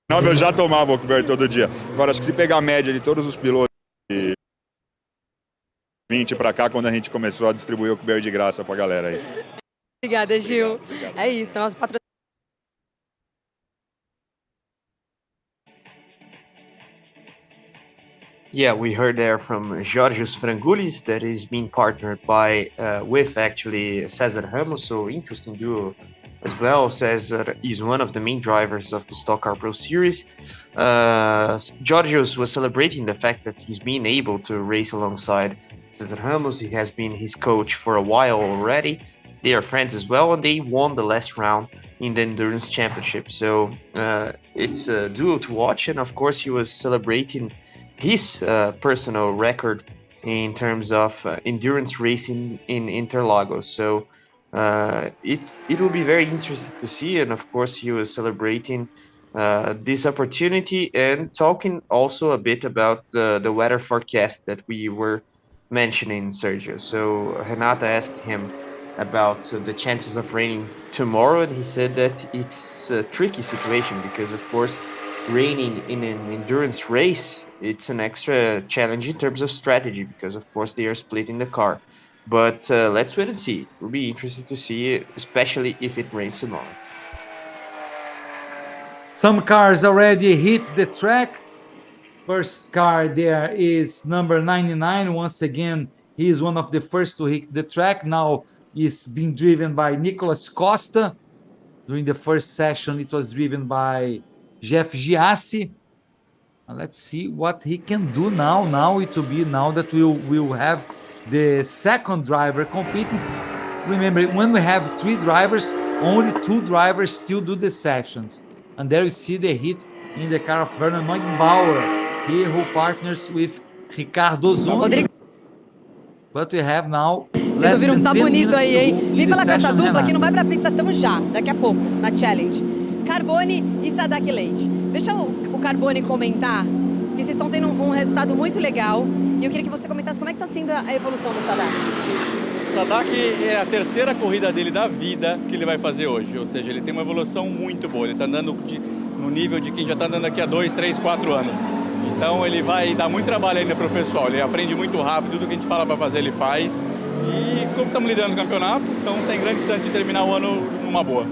eu já tomava Oakberry todo dia. Agora, acho que se pegar a média de todos os pilotos de 20 para cá, quando a gente começou a distribuir Oakberry de graça para a galera aí. Obrigada, Gil. Obrigado. É isso, nosso patrocinador. Yeah, we heard there from Georgios Frangoulis that is being partnered with actually César Ramos, so interesting duo as well. César is one of the main drivers of the Stock Car Pro Series. Georgios was celebrating the fact that he's been able to race alongside César Ramos. He has been his coach for a while already. They are friends as well, and they won the last round in the Endurance Championship. So it's a duo to watch, and of course he was celebrating his personal record in terms of endurance racing in Interlagos. So it will be very interesting to see, and of course he was celebrating this opportunity and talking also a bit about the weather forecast that we were mentioning, Sergio. So Renata asked him about the chances of raining tomorrow, and he said that it's a tricky situation because, of course, raining in an endurance race, it's an extra challenge in terms of strategy because, of course, they are splitting the car. But let's wait and see. It will be interesting to see, especially if it rains tomorrow. Some cars already hit the track. First car there is number 99. Once again, he is one of the first to hit the track. Now is being driven by Nicolas Costa. During the first session, it was driven by Jeff Giassi. Let's see what he can do now. Now it will be now that we'll have the second driver competing. Remember, when we have 3 drivers, only 2 drivers still do the sessions. And there you see the hit in the car of Werner Neugebauer, he who partners with Ricardo Zuni. But we have now. Vocês ouviram, tá bonito aí, hein? Vem falar com essa dupla que não vai pra pista tão já, daqui a pouco, na Challenge. Carbone e Sadak Leite. Deixa o Carbone comentar, que vocês estão tendo um resultado muito legal. E eu queria que você comentasse como é que está sendo a evolução do Sadak. O Sadak é a terceira corrida dele da vida que ele vai fazer hoje. Ou seja, ele tem uma evolução muito boa. Ele está andando no nível de quem já está andando aqui há 2, 3, 4 anos. Então ele vai dar muito trabalho ainda para o pessoal. Ele aprende muito rápido, tudo que a gente fala para fazer ele faz. E como estamos liderando o campeonato, então tem grande chance de terminar o ano numa boa.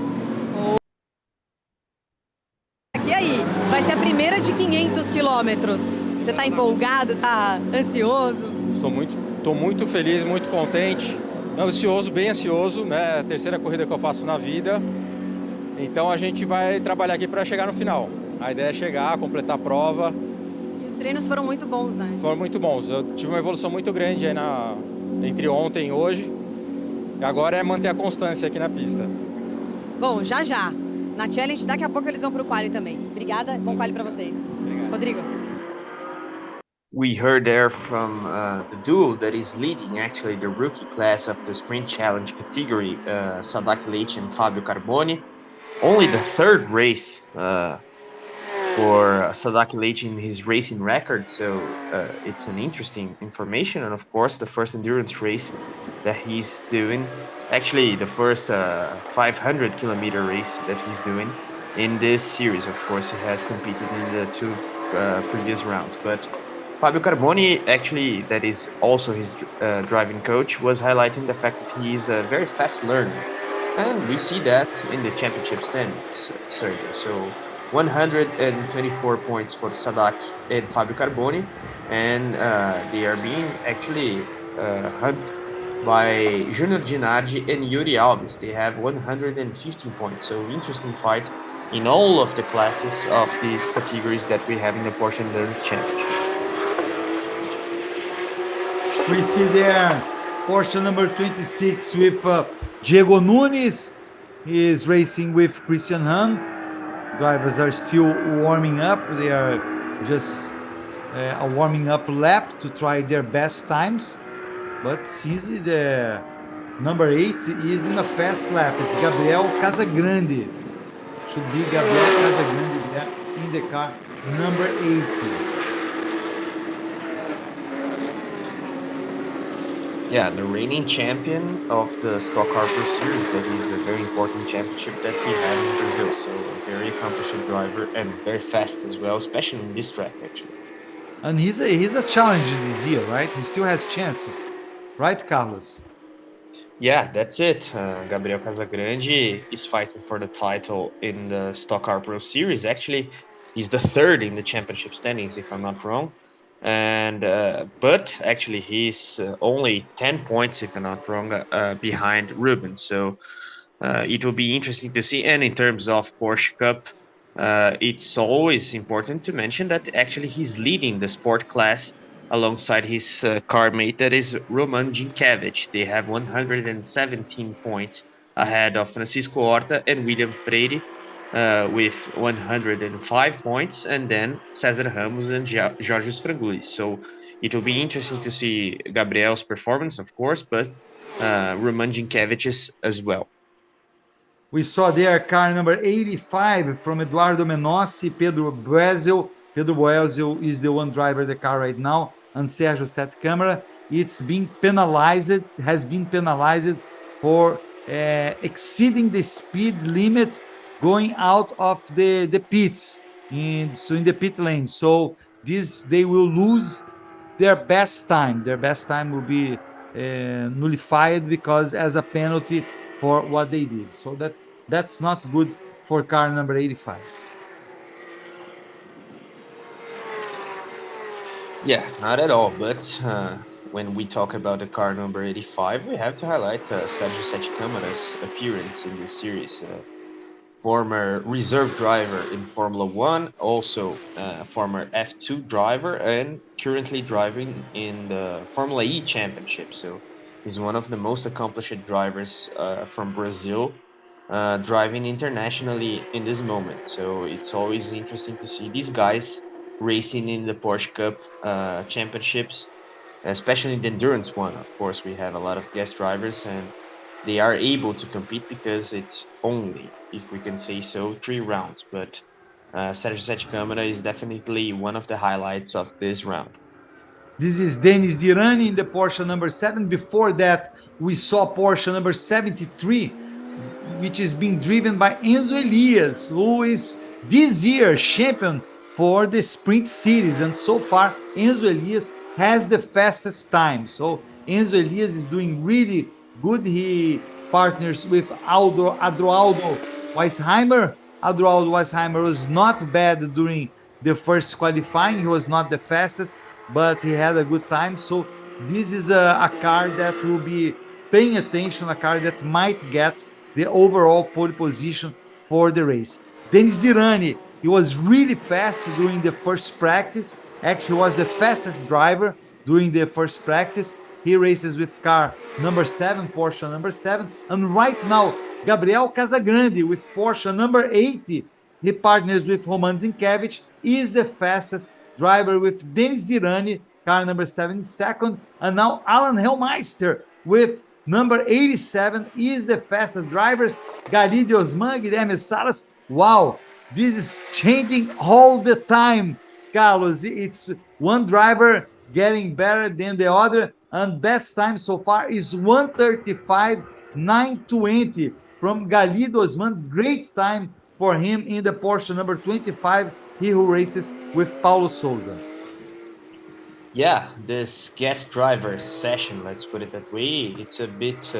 E aí, vai ser a primeira de 500 quilômetros. Você está empolgado, está ansioso? Estou muito feliz, muito contente. Ansioso, bem ansioso, né? A terceira corrida que eu faço na vida. Então a gente vai trabalhar aqui para chegar no final. A ideia é chegar, completar a prova. E os treinos foram muito bons, né? Foram muito bons. Eu tive uma evolução muito grande aí entre ontem e hoje. E agora é manter a constância aqui na pista. Bom, já já. Na Challenge, daqui a pouco eles vão pro quali também. Obrigada, bom quali para vocês. Obrigado. Rodrigo. We heard there from the duo that is leading actually the rookie class of the Sprint Challenge category, Sadaki Leite and Fabio Carboni. Only the third race for Sadaki Leite in his racing record, so it's an interesting information. And of course, the first endurance race that he's doing, actually the first 500 kilometer race that he's doing in this series. Of course, he has competed in the two previous rounds, but Fabio Carboni, actually, that is also his driving coach, was highlighting the fact that he is a very fast learner. And we see that in the championship standings, Sergio. So 124 points for Sadak and Fabio Carboni. And they are being actually hunted by Junior Gennady and Yuri Alves. They have 115 points. So interesting fight in all of the classes of these categories that we have in the Porsche Endurance Championship. We see there Porsche number 26 with Diego Nunes. He is racing with Christian Hahn. Drivers are still warming up. They are just a warming up lap to try their best times. But since the number 8 is in a fast lap, it's Gabriel Casagrande. Should be Gabriel Casagrande there in the car number 8. Yeah, the reigning champion of the Stock Car Pro Series. That is a very important championship that we have in Brazil. So a very accomplished driver and very fast as well, especially in this track actually. And he's a challenger this year, right? He still has chances, right, Carlos? Yeah, that's it. Gabriel Casagrande is fighting for the title in the Stock Car Pro Series. Actually, he's the third in the championship standings, if I'm not wrong. And but actually he's only 10 points, if I'm not wrong, behind Ruben. So it will be interesting to see. And in terms of Porsche Cup, it's always important to mention that actually he's leading the sport class alongside his car mate, that is Roman Ginkiewicz. They have 117 points ahead of Francisco Horta and William Freire, with 105 points, and then Cesar Ramos and Jorge Stranguli. So it will be interesting to see Gabriel's performance, of course, but Roman Ginkiewicz's as well. We saw there car number 85 from Eduardo Menossi, Pedro Brasil. Pedro Boelzio is the one driver of the car right now, and Sergio Sete Câmara. It's been penalized, has been penalized for exceeding the speed limit going out of the pits, in the pit lane. So they will lose their best time. Their best time will be nullified because as a penalty for what they did. So that's not good for car number 85. Yeah, not at all. But when we talk about the car number 85, we have to highlight Sergio Sete Câmara's appearance in this series. Former reserve driver in Formula One, also former F2 driver, and currently driving in the Formula E Championship. So he's one of the most accomplished drivers from Brazil, driving internationally in this moment. So it's always interesting to see these guys racing in the Porsche Cup championships, especially in the endurance one. Of course, we have a lot of guest drivers, and they are able to compete because it's only, if we can say so, 3 rounds. But Sergio Sete Câmara is definitely one of the highlights of this round. This is Denis Dirani in the Porsche number 7. Before that, we saw Porsche number 73, which is being driven by Enzo Elias, who is this year champion for the Sprint Series. And so far, Enzo Elias has the fastest time. So Enzo Elias is doing really good. He partners with Adroaldo Weisheimer. Adroaldo Weisheimer was not bad during the first qualifying. He was not the fastest, but he had a good time. So this is a car that will be paying attention, a car that might get the overall pole position for the race. Denis Dirani, he was really fast during the first practice, Actually was the fastest driver during the first practice. He races with car number 7, Porsche number 7. And right now, Gabriel Casagrande with Porsche number 80. He partners with Roman Zinkevich, is the fastest driver with Denis Dirani, car number 72nd. And now Alan Hellmeister with number 87 is the fastest drivers. Galide Osman, Guilherme Salas. Wow, this is changing all the time, Carlos. It's one driver getting better than the other, and best time so far is 1:35.920 from Galide Osman. Great time for him in the Porsche number 25, he who races with Paulo Souza. Yeah, this guest driver session, let's put it that way, it's a bit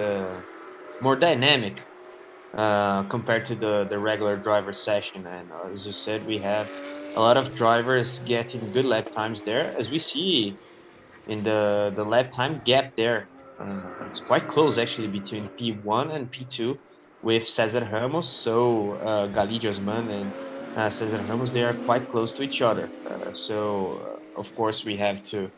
more dynamic compared to the regular driver session. And as you said, we have a lot of drivers getting good lap times there. As we see in the lap time gap there, it's quite close actually between P1 and P2 with Cesar Ramos. So Galide Osman and Cesar Ramos, they are quite close to each other. Of course, we have to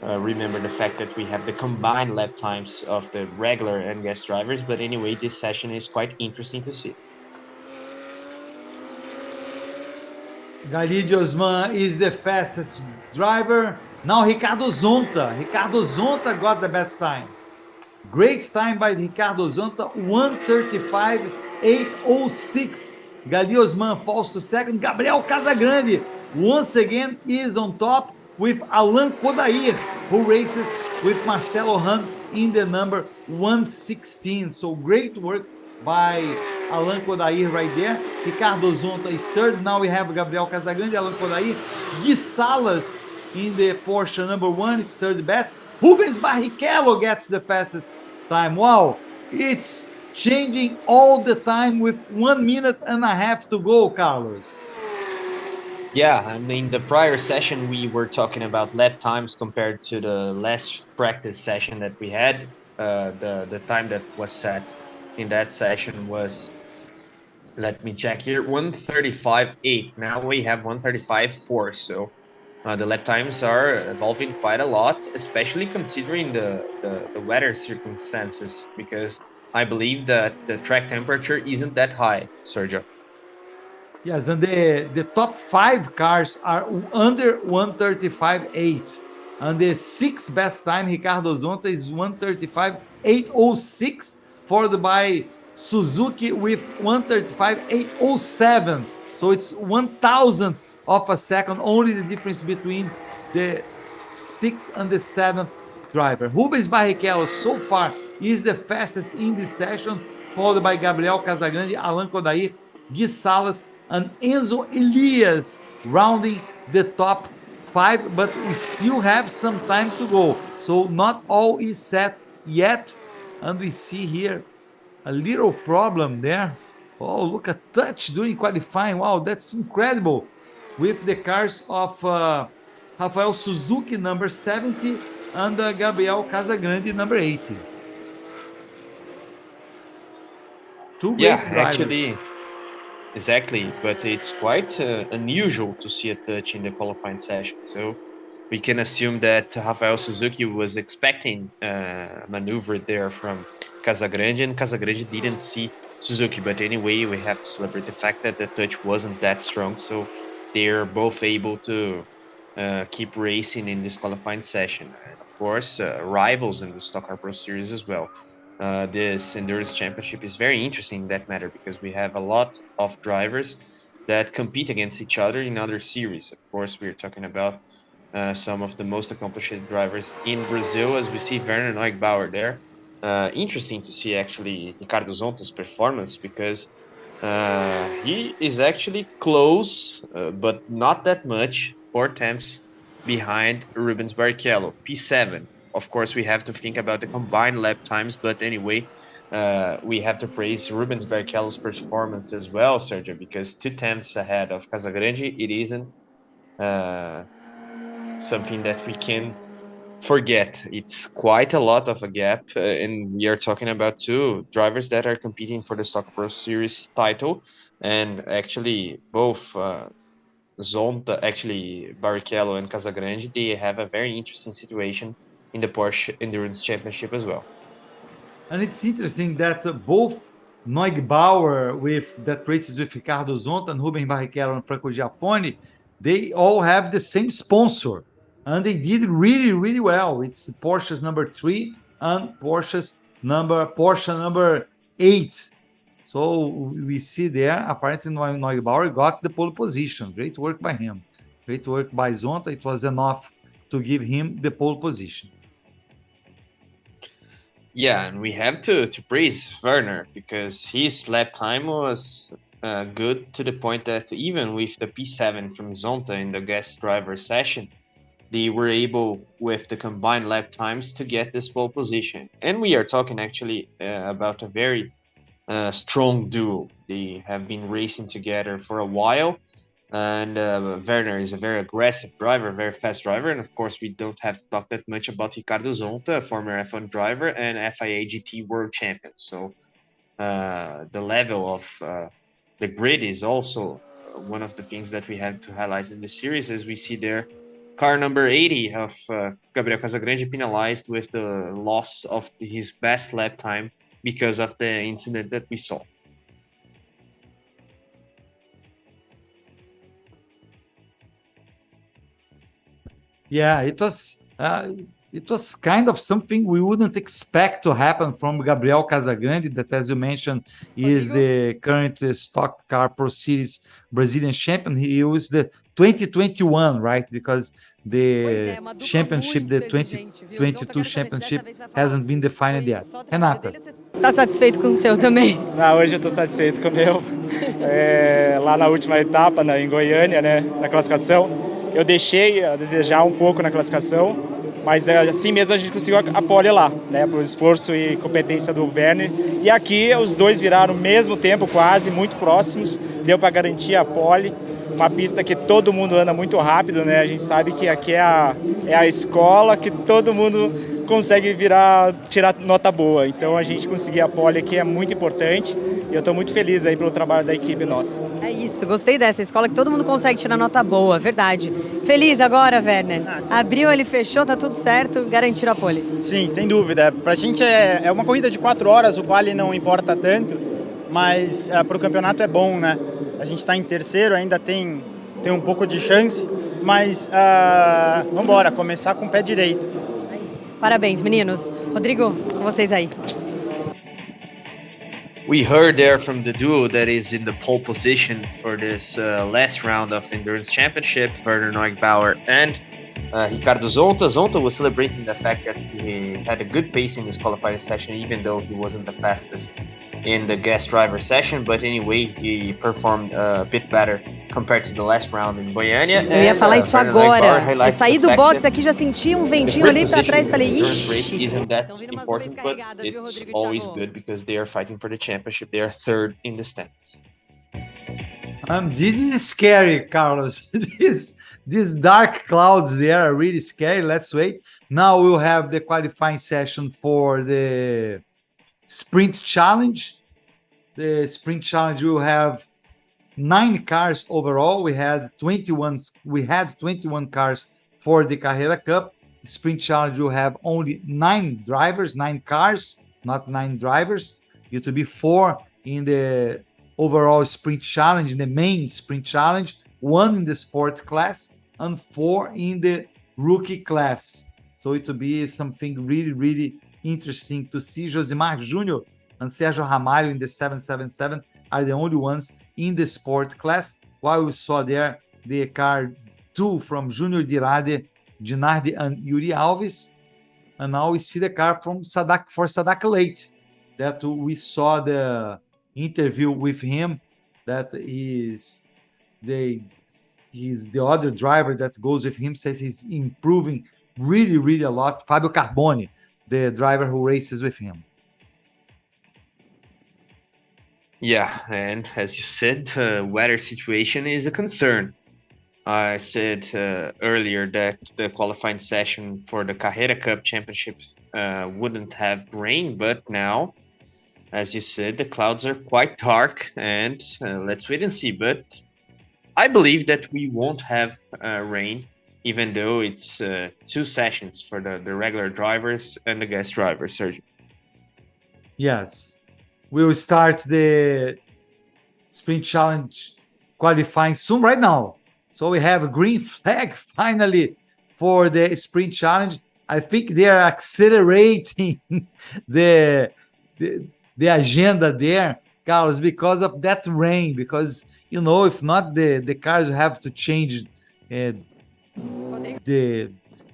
remember the fact that we have the combined lap times of the regular and guest drivers. But anyway, this session is quite interesting to see. Galide Osman is the fastest driver. Now Ricardo Zonta. Ricardo Zonta got the best time. Great time by Ricardo Zonta, 1:35.806. Galide Osman falls to second. Gabriel Casagrande once again is on top with Alan Kodair, who races with Marcelo Hahn in the number 116. So great work by Alan Kodair right there. Ricardo Zonta is third. Now we have Gabriel Casagrande, Alan Kodair. Gui Salas in the Porsche number 1 is third best. Rubens Barrichello gets the fastest time. Wow, it's changing all the time with 1 minute and a half to go, Carlos. Yeah, I mean, the prior session we were talking about lap times compared to the last practice session that we had. The time that was set in that session was, let me check here, 1:35.8. Now we have 1:35.4. So the lap times are evolving quite a lot, especially considering the weather circumstances, because I believe that the track temperature isn't that high, Sergio. Yes, and the top 5 cars are under 1:35.8. And the 6th best time, Ricardo Zonta, is 1:35.806, followed by Suzuki with 1:35.807. So it's 1,000th of a second, only the difference between the 6th and the 7th driver. Rubens Barrichello so far is the fastest in this session, followed by Gabriel Casagrande, Alan Kodair, Gui Salas, and Enzo Elias rounding the top 5, but we still have some time to go. So not all is set yet. And we see here a little problem there. Oh, look at touch during qualifying. Wow, that's incredible. With the cars of Rafael Suzuki, number 70, and Gabriel Casagrande, number 80. Two great drivers. Actually, exactly. But it's quite unusual to see a touch in the qualifying session. So we can assume that Rafael Suzuki was expecting maneuver there from Casagrande, and Casagrande didn't see Suzuki. But anyway, we have to celebrate the fact that the touch wasn't that strong. So they're both able to keep racing in this qualifying session. And of course, rivals in the Stock Car Pro Series as well. This Endurance Championship is very interesting in that matter, because we have a lot of drivers that compete against each other in other series. Of course, we're talking about some of the most accomplished drivers in Brazil, as we see Werner Neugbauer there. Interesting to see actually Ricardo Zonta's performance, because he is actually close, but not that much, 4 tenths behind Rubens Barrichello, P7. Of course, we have to think about the combined lap times, but anyway, we have to praise Rubens Barrichello's performance as well, Sergio, because 2 tenths ahead of Casagrande, it isn't something that we can forget. It's quite a lot of a gap, and we are talking about 2 drivers that are competing for the Stock Pro Series title, and actually both Zonta, actually Barrichello and Casagrande, they have a very interesting situation in the Porsche Endurance Championship as well. And it's interesting that both Neugbauer with that races with Ricardo Zonta and Ruben Barrichello and Franco Giaffoni, they all have the same sponsor. And they did really, really well. It's Porsche's number 3 and Porsche number 8. So we see there, apparently Neugbauer got the pole position. Great work by him. Great work by Zonta. It was enough to give him the pole position. Yeah, and we have to praise Werner because his lap time was good to the point that even with the P7 from Zonta in the guest driver session, they were able, with the combined lap times, to get this pole position. And we are talking actually about a very strong duo. They have been racing together for a while. And Werner is a very aggressive driver, very fast driver. And of course, we don't have to talk that much about Ricardo Zonta, former F1 driver and FIA GT world champion. So the level of the grid is also one of the things that we have to highlight in this series, as we see there. Car number 80 of Gabriel Casagrande penalized with the loss of his best lap time because of the incident that we saw. Yeah, it was kind of something we wouldn't expect to happen from Gabriel Casagrande, that, as you mentioned, is the current Stock Car Pro Series Brazilian champion. He was the 2021, right? Because the championship, the 2022 championship, hasn't been defined yet. Renata. Tá satisfeito com o seu também? Não, hoje eu estou satisfeito com o meu. Lá na última etapa, em Goiânia, né, na classificação, eu deixei a desejar um pouco na classificação, mas assim mesmo a gente conseguiu a pole lá, né, por esforço e competência do Werner. E aqui os dois viraram ao mesmo tempo, quase, muito próximos, deu para garantir a pole. Uma pista que todo mundo anda muito rápido, né? A gente sabe que aqui é a escola que todo mundo consegue tirar nota boa. Então a gente conseguir a pole aqui é muito importante e eu estou muito feliz aí pelo trabalho da equipe nossa. É isso, gostei dessa escola que todo mundo consegue tirar nota boa, verdade. Feliz agora, Werner? Abriu, ele fechou, tá tudo certo, garantiram a pole. Sim, sem dúvida. Pra gente é uma corrida de 4 horas, o qual não importa tanto, mas pro campeonato é bom, né? A gente está em terceiro, ainda tem um pouco de chance, mas vamos embora, começar com o pé direito. É isso. Parabéns, meninos. Rodrigo, com vocês aí. We heard there from the duo that is in the pole position for this last round of the Endurance Championship, Werner Neugbauer and Ricardo Zonta. Zonta was celebrating the fact that he had a good pace in his qualifying session, even though he wasn't the fastest in the guest driver session. But anyway, he performed a bit better compared to the last round in Goiânia. Eu ia falar isso agora. Eu saí do box aqui, já senti um ventinho, olhei para trás e falei, ixi. Isn't that important, but it's always good because they are fighting for the championship. They are third in the standings. This is scary, Carlos. These dark clouds there are really scary. Let's wait. Now we'll have the qualifying session for the sprint challenge. The sprint challenge will have 9 cars overall. We had 21 cars for the Carrera Cup. The sprint challenge will have only 9 drivers, 9 cars, not 9 drivers. It will be 4 in the overall sprint challenge, in the main sprint challenge, 1 in the sport class and 4 in the rookie class. So it will be something really, really interesting to see. Josimar Júnior and Sergio Ramalho in the 777 are the only ones in the sport class, while we saw there the car 2 from Júnior Dirade, Dinardi and Yuri Alves. And now we see the car from Sadak Leite, that we saw the interview with him, that he's the other driver that goes with him, says he's improving really, really a lot. Fabio Carboni, the driver who races with him. Yeah, and as you said, the weather situation is a concern. I said earlier that the qualifying session for the Carrera Cup Championships wouldn't have rain, but now, as you said, the clouds are quite dark, and let's wait and see. But I believe that we won't have rain, even though it's 2 sessions for the regular drivers and the guest drivers, Sergio. Yes. We will start the Sprint Challenge qualifying soon, right now. So we have a green flag finally for the Sprint Challenge. I think they are accelerating the, the, the agenda there, Carlos, because of that rain. Because, you know, if not, the cars will have to change the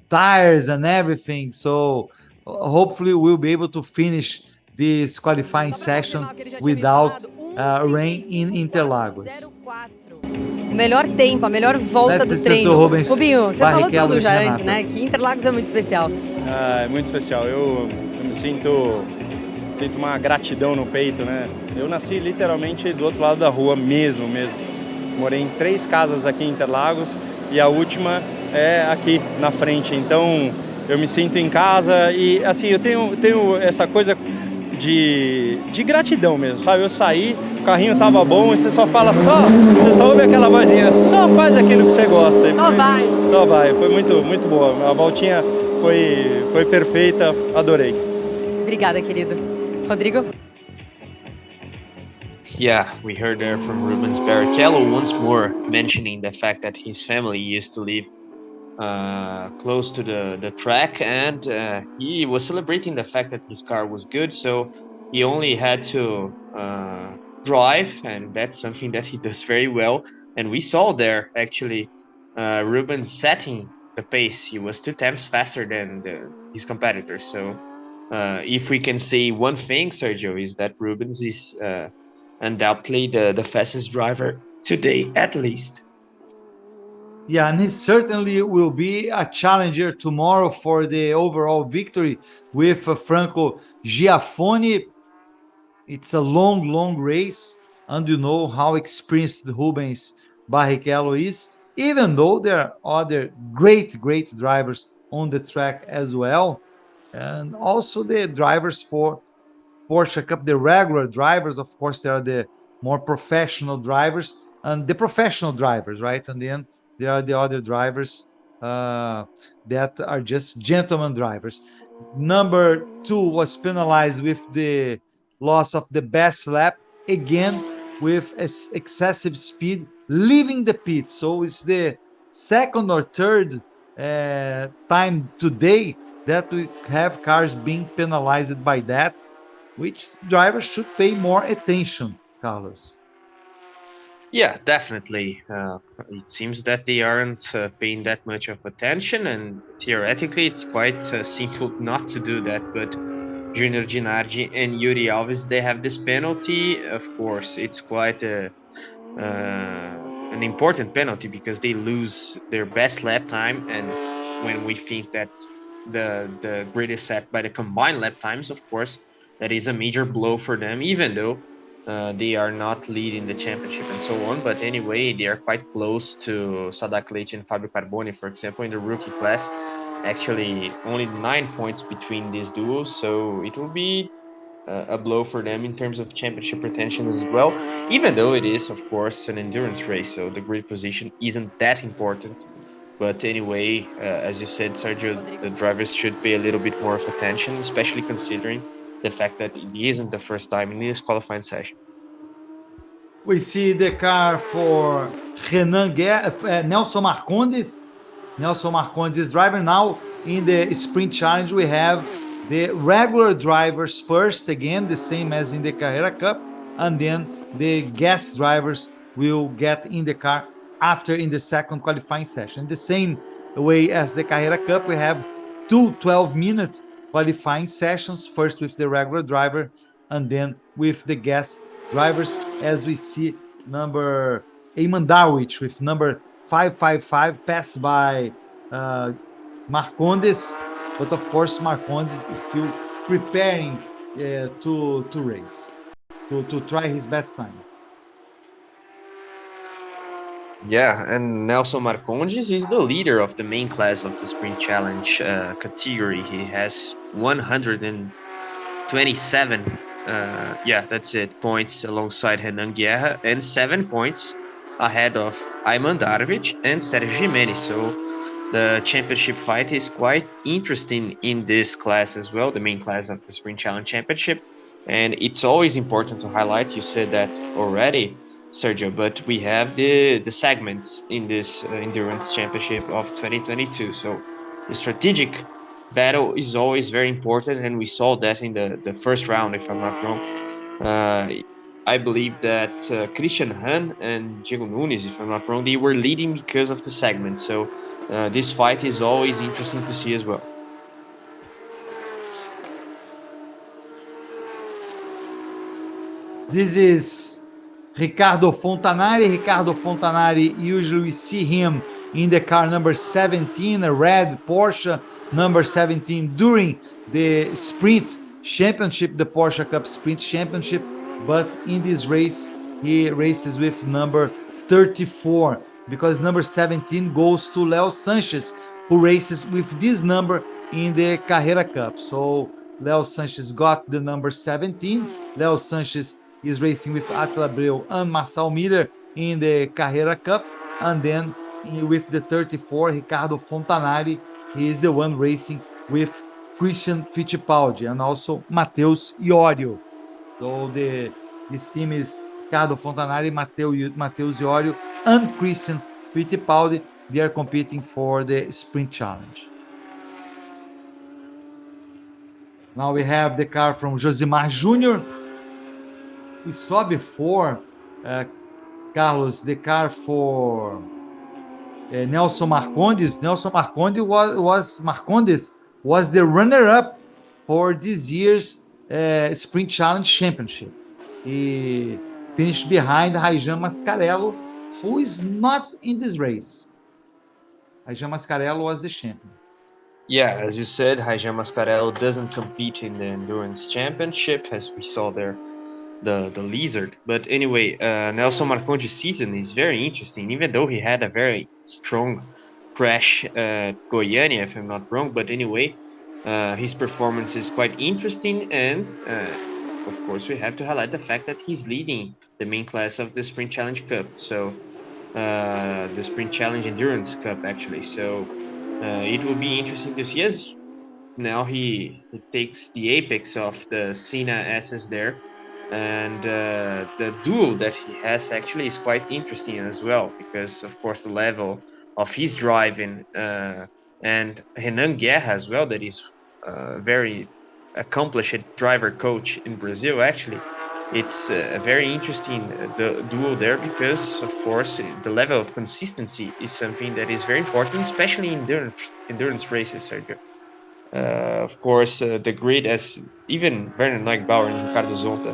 tires and everything. So hopefully we'll be able to finish this qualifying session without rain in Interlagos. O melhor tempo, a melhor volta Let's do listen to treino. Rubens Rubinho, você falou Barrichello tudo e já Renato. antes, né? Que Interlagos é muito especial. É muito especial. Eu me sinto uma gratidão no peito, né? Eu nasci literalmente do outro lado da rua mesmo. Morei em 3 casas aqui em Interlagos e a última é aqui na frente. Então eu me sinto em casa e assim eu tenho essa coisa de gratidão mesmo, sabe? Eu saí, o carrinho tava bom e você só ouve aquela vozinha, só faz aquilo que você gosta. Só vai. Foi muito boa. A voltinha foi perfeita, adorei. Obrigada, querido. Rodrigo? Yeah, we heard there from Rubens Barrichello once more mentioning the fact that his family used to live close to the track, and he was celebrating the fact that his car was good, so he only had to drive, and that's something that he does very well. And we saw there actually Rubens setting the pace. He was 2 times faster than his competitors. So if we can say one thing, Sergio, is that Rubens is undoubtedly the fastest driver today, at least. Yeah, and he certainly will be a challenger tomorrow for the overall victory with Franco Giaffoni. It's a long race, and you know how experienced Rubens Barrichello is, even though there are other great drivers on the track as well. And also the drivers for Porsche Cup, the regular drivers, of course, they are the more professional drivers and the professional drivers, right? And then there are the other drivers that are just gentleman drivers. Number 2 was penalized with the loss of the best lap, again with excessive speed, leaving the pit. So it's the second or third time today that we have cars being penalized by that, which drivers should pay more attention, Carlos. Yeah, definitely. It seems that they aren't paying that much of attention, and theoretically, it's quite simple not to do that. But Junior Gennardi and Yuri Alves, they have this penalty. Of course, it's quite an important penalty because they lose their best lap time, and when we think that the grid is set by the combined lap times, of course, that is a major blow for them, even though they are not leading the championship and so on. But anyway, they are quite close to Sadak Leite and Fabio Carboni, for example, in the rookie class. Actually, only 9 points between these duos, so it will be a blow for them in terms of championship retention as well, even though it is, of course, an endurance race, so the grid position isn't that important. But anyway, as you said, Sergio, the drivers should pay a little bit more of attention, especially considering the fact that it isn't the first time in this qualifying session. We see the car for Nelson Marcondes. Nelson Marcondes is driving now in the Sprint Challenge. We have the regular drivers first, again, the same as in the Carrera Cup, and then the guest drivers will get in the car after in the second qualifying session. The same way as the Carrera Cup, we have 2 12-minute qualifying sessions, first with the regular driver and then with the guest drivers, as we see number Eamon Darwich with number 555 passed by Marcondes, but of course Marcondes is still preparing to race, to try his best time. Yeah, and Nelson Marcondes is the leader of the main class of the Sprint Challenge category. He has 127, that's it, points alongside Renan Guerra, and 7 points ahead of Ayman Darovic and Sergio Jimenez. So the championship fight is quite interesting in this class as well, the main class of the Sprint Challenge Championship. And it's always important to highlight, you said that already, Sergio, but we have the segments in this endurance championship of 2022. So the strategic battle is always very important, and we saw that in the first round, if I'm not wrong. I believe that Christian Han and Diego Nunes, if I'm not wrong, they were leading because of the segment. So this fight is always interesting to see as well. This is Ricardo Fontanari. Ricardo Fontanari, usually we see him in the car number 17, a red Porsche number 17 during the sprint championship, the Porsche Cup Sprint Championship. But in this race, he races with number 34 because number 17 goes to Leo Sanchez, who races with this number in the Carrera Cup. So Leo Sanchez got the number 17. Leo Sanchez is racing with Attila Abreu and Marcel Miller in the Carrera Cup. And then with the 34, Ricardo Fontanari, he is the one racing with Christian Fittipaldi and also Matheus Iorio. So this team is Ricardo Fontanari, Matheus Iorio, and Christian Fittipaldi. They are competing for the Sprint Challenge. Now we have the car from Josimar Jr. We saw before, Carlos, the car for Nelson Marcondes. Nelson Marcondes was the runner-up for this year's Sprint Challenge Championship. He finished behind Raijan Mascarello, who is not in this race. Raijan Mascarello was the champion. Yeah, as you said, Raijan Mascarello doesn't compete in the Endurance Championship, as we saw there, the lizard. But anyway, Nelson Marcondes' season is very interesting, even though he had a very strong crash at Goiânia, if I'm not wrong. But anyway, his performance is quite interesting, and of course, we have to highlight the fact that he's leading the main class of the Sprint Challenge Cup. So the Sprint Challenge Endurance Cup, actually. So it will be interesting to see as now he takes the apex of the Senna SS there. And the duel that he has actually is quite interesting as well, because of course the level of his driving and Renan Guerra as well, that is very accomplished driver coach in Brazil. Actually, it's a very interesting duel there, because of course the level of consistency is something that is very important, especially in endurance races, Sergio. Of course, the grid, as even Werner Neugbauer and Ricardo Zonta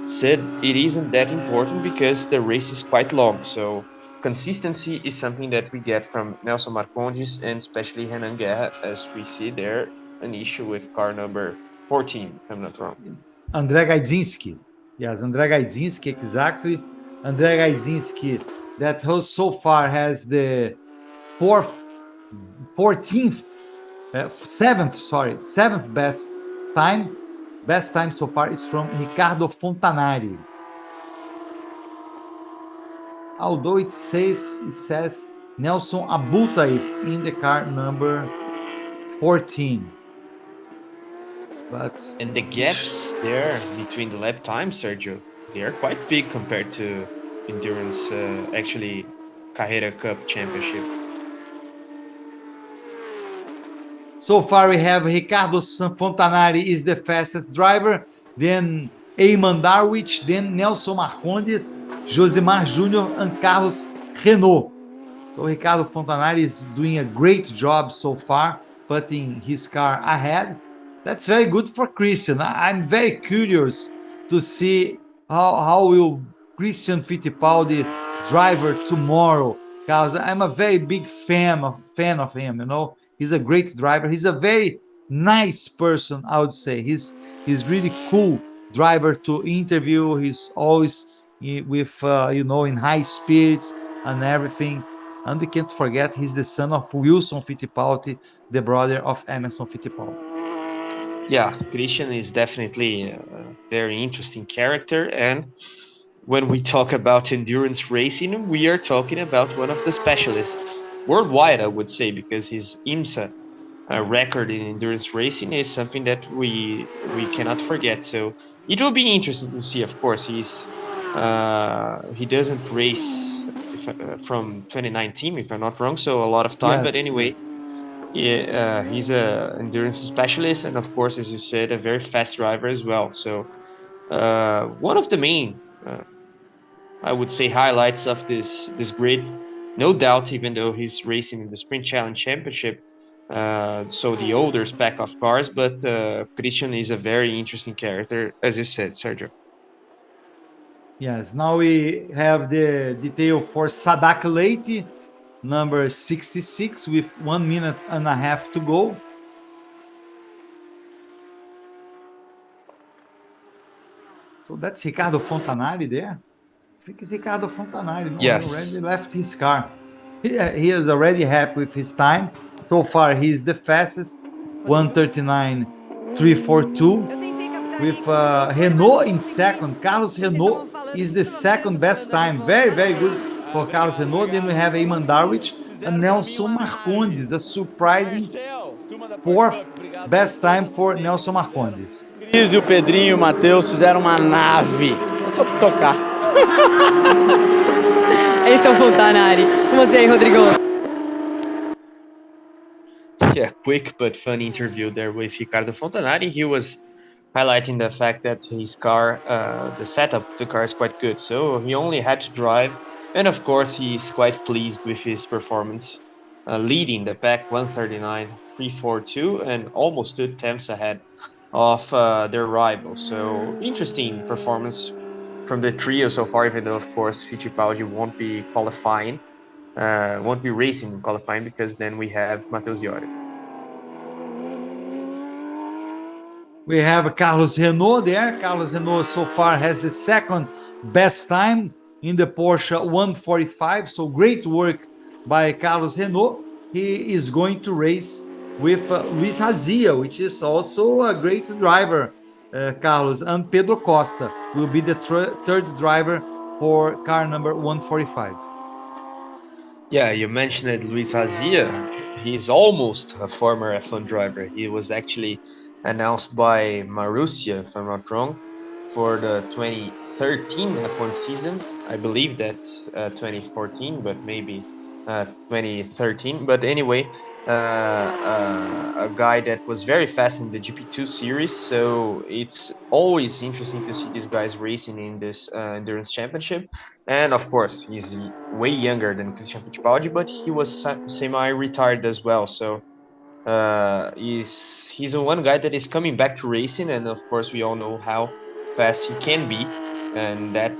said, it isn't that important because the race is quite long. So consistency is something that we get from Nelson Marcondes and especially Renan Guerra, as we see there an issue with car number 14, if I'm not wrong. André Gaidzinski. Yes, André Gaidzinski, exactly. André Gaidzinski, that so far has the 14th, seventh best time. Best time so far is from Ricardo Fontanari. Although it says Nelson Abultaif in the car number 14. And the gaps there between the lap times, Sergio, they are quite big compared to endurance, actually Carrera Cup Championship. So far we have Ricardo Fontanari is the fastest driver, then Ayman Darwich, then Nelson Marcondes, Josimar Jr. and Carlos Renault. So Ricardo Fontanari is doing a great job so far, putting his car ahead. That's very good for Christian. I'm very curious to see how will Christian Fittipaldi driver tomorrow, because I'm a very big fan of him, you know. He's a great driver. He's a very nice person, I would say. He's really cool driver to interview. He's always with in high spirits and everything. And we can't forget he's the son of Wilson Fittipaldi, the brother of Emerson Fittipaldi. Yeah, Christian is definitely a very interesting character, and when we talk about endurance racing, we are talking about one of the specialists worldwide, I would say, because his IMSA record in endurance racing is something that we cannot forget. So it will be interesting to see. Of course, he doesn't race from 2019, if I'm not wrong, so a lot of time. But Yes, anyway, yes. yeah, he's a endurance specialist, and of course, as you said, a very fast driver as well. So one of the main, I would say, highlights of this grid, no doubt, even though he's racing in the Sprint Challenge Championship, so the older spec of cars, but Christian is a very interesting character, as you said, Sergio. Yes, now we have the detail for Sadak Leite, number 66, with 1 minute and a half to go. So that's Ricardo Fontanari there. I think it's Ricardo Fontanari. No, Yes. he already left his car. He is already happy with his time. So far, he is the fastest, 1:39.342. With Renault in second. Carlos Renault is the second best time. Very, very good for Carlos Renault. Then we have Eamon Darwich and Nelson Marcondes, a surprising fourth best time for Nelson Marcondes. Cris e o Pedrinho e o Matheus fizeram uma nave. É só tocar. Esse é o Fontanari. Com você aí, Rodrigo. Yeah, quick but fun interview there with Ricardo Fontanari. He was highlighting the fact that his car, the setup of the car is quite good. So he only had to drive. And of course, he's quite pleased with his performance, leading the pack 1:39.342 and almost 2 tenths ahead of their rival. So interesting performance from the trio so far, even though, of course, Fittipaldi won't be qualifying, won't be racing in qualifying, because then we have Matheus Iori. We have Carlos Renault there. Carlos Renault so far has the second best time in the Porsche 145. So great work by Carlos Renault. He is going to race with Luis Razia, which is also a great driver, Carlos. And Pedro Costa will be the third driver for car number 145. Yeah, you mentioned Luis Razia. He's almost a former F1 driver. He was actually announced by Marussia, if I'm not wrong, for the 2013 F1 season. I believe that's 2014, but maybe 2013. But anyway, a guy that was very fast in the GP2 series. So it's always interesting to see these guys racing in this endurance championship. And of course, he's way younger than Christian Fittipaldi, but he was semi-retired as well. So he's a one guy that is coming back to racing, and of course, we all know how fast he can be. And that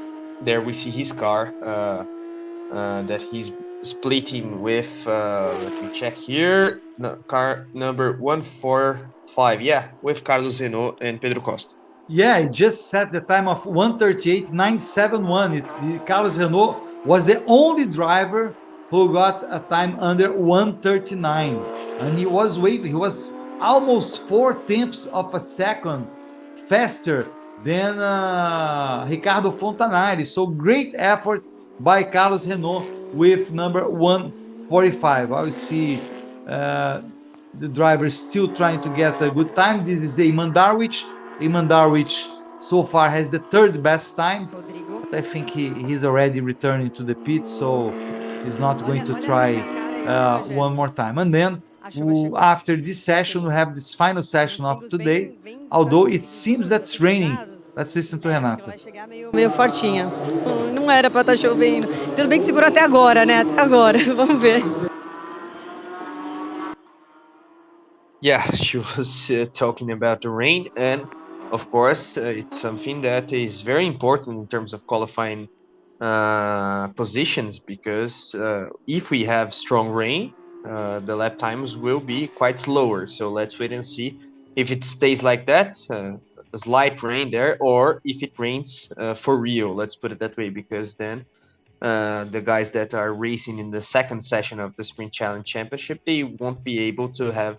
there we see his car that he's splitting with. Let me check here. No, car number 145. Yeah, with Carlos Renault and Pedro Costa. Yeah, it just set the time of 1:38.971. Carlos Renault was the only driver who got a time under 1:39. And he was waving. He was almost 4 tenths of a second faster than Ricardo Fontanari. So great effort by Carlos Renault with number 145. I will see the driver still trying to get a good time. This is Eamon Darwich. Eamon Darwich so far has the third best time. But I think he's already returning to the pit, so he's not going to try one more time. And then after this session, we have this final session of today. Although it seems that's raining. Let's listen to Renata. Meio fortinha. Não era para estar chovendo. Tudo bem que segurou até agora, né? Até agora. Vamos ver. Yeah, she was talking about the rain, and of course, it's something that is very important in terms of qualifying positions, because if we have strong rain, the lap times will be quite slower. So let's wait and see if it stays like that, a slight rain there, or if it rains for real, let's put it that way, because then the guys that are racing in the second session of the Sprint Challenge Championship, they won't be able to have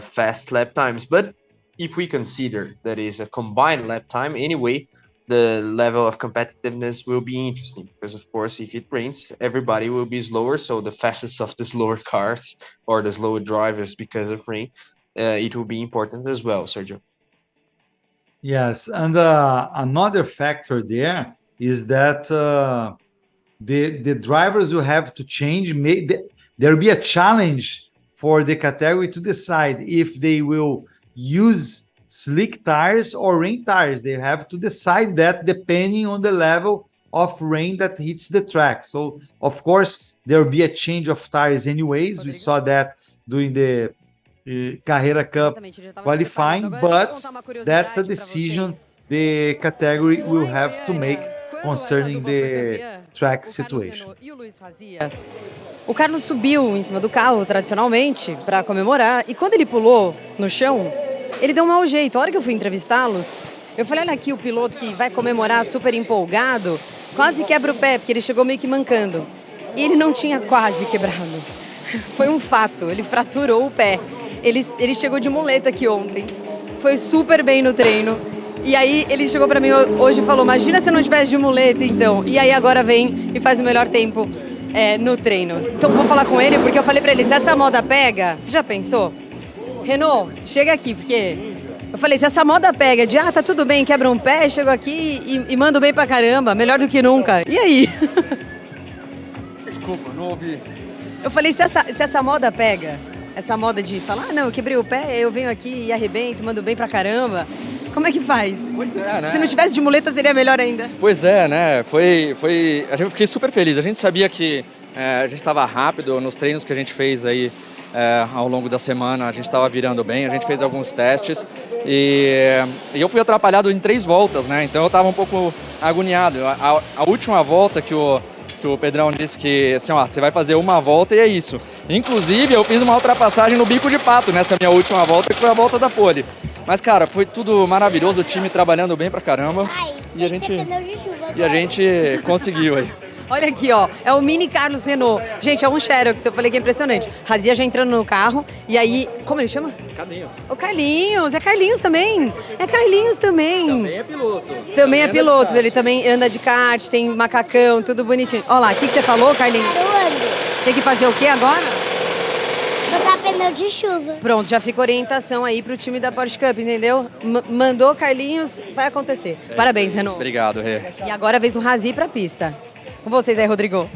fast lap times. But if we consider that is a combined lap time, anyway, the level of competitiveness will be interesting because, of course, if it rains, everybody will be slower. So the fastest of the slower cars or the slower drivers because of rain, it will be important as well, Sergio. Yes, and another factor there is that the drivers will have to change. There will be a challenge for the category to decide if they will use slick tires or rain tires. They have to decide that depending on the level of rain that hits the track. So, of course, there will be a change of tires anyways. We saw that during the Carrera Cup qualifying, but that's a decision the category will have to make concerning the track situation. O Carlos subiu em cima do carro, tradicionalmente, para comemorar, e quando ele pulou no chão, ele deu um mau jeito. A hora que eu fui entrevistá-los, eu falei, olha aqui o piloto que vai comemorar super empolgado, quase quebra o pé, porque ele chegou meio que mancando. E ele não tinha quase quebrado. Foi um fato, ele fraturou o pé. Ele chegou de muleta aqui ontem, foi super bem no treino. E aí ele chegou pra mim hoje e falou, imagina se eu não tivesse de muleta então. E aí agora vem e faz o melhor tempo no treino. Então vou falar com ele, porque eu falei pra ele, se essa moda pega, você já pensou? Renault, chega aqui, porque eu falei, se essa moda pega de, tá tudo bem, quebra um pé, chego aqui e mando bem pra caramba, melhor do que nunca. E aí? Desculpa, não ouvi. Eu falei, se essa moda pega, essa moda de falar, não, eu quebrei o pé, eu venho aqui e arrebento, mando bem pra caramba. Como é que faz? Pois é, né? Se não tivesse de muleta, seria melhor ainda. Pois é, né? Eu fiquei super feliz. A gente sabia que a gente estava rápido nos treinos que a gente fez aí ao longo da semana. A gente estava virando bem, a gente fez alguns testes e eu fui atrapalhado em 3 voltas, né? Então eu estava um pouco agoniado. A última volta que o Pedrão disse que assim, você vai fazer uma volta e é isso. Inclusive, eu fiz uma ultrapassagem no bico de pato nessa minha última volta, que foi a volta da pole. Mas, cara, foi tudo maravilhoso, o time trabalhando bem pra caramba. E a gente conseguiu aí. Olha aqui, ó, é o mini Carlos Renault. Gente, é um Xerox, eu falei que é impressionante. Razia já entrando no carro, e aí, como ele chama? Carlinhos. O Carlinhos, é Carlinhos também. É Carlinhos também. Também é piloto. Também é piloto, ele também anda de kart, tem macacão, tudo bonitinho. Olha lá, o que você falou, Carlinhos? Tem que fazer o que agora? Botar pneu de chuva. Pronto, já fica orientação aí pro time da Porsche Cup, entendeu? Mandou Carlinhos, vai acontecer. Parabéns, Renault. Obrigado, Rê. E agora é a vez do Razi pra pista. Com vocês aí, Rodrigo.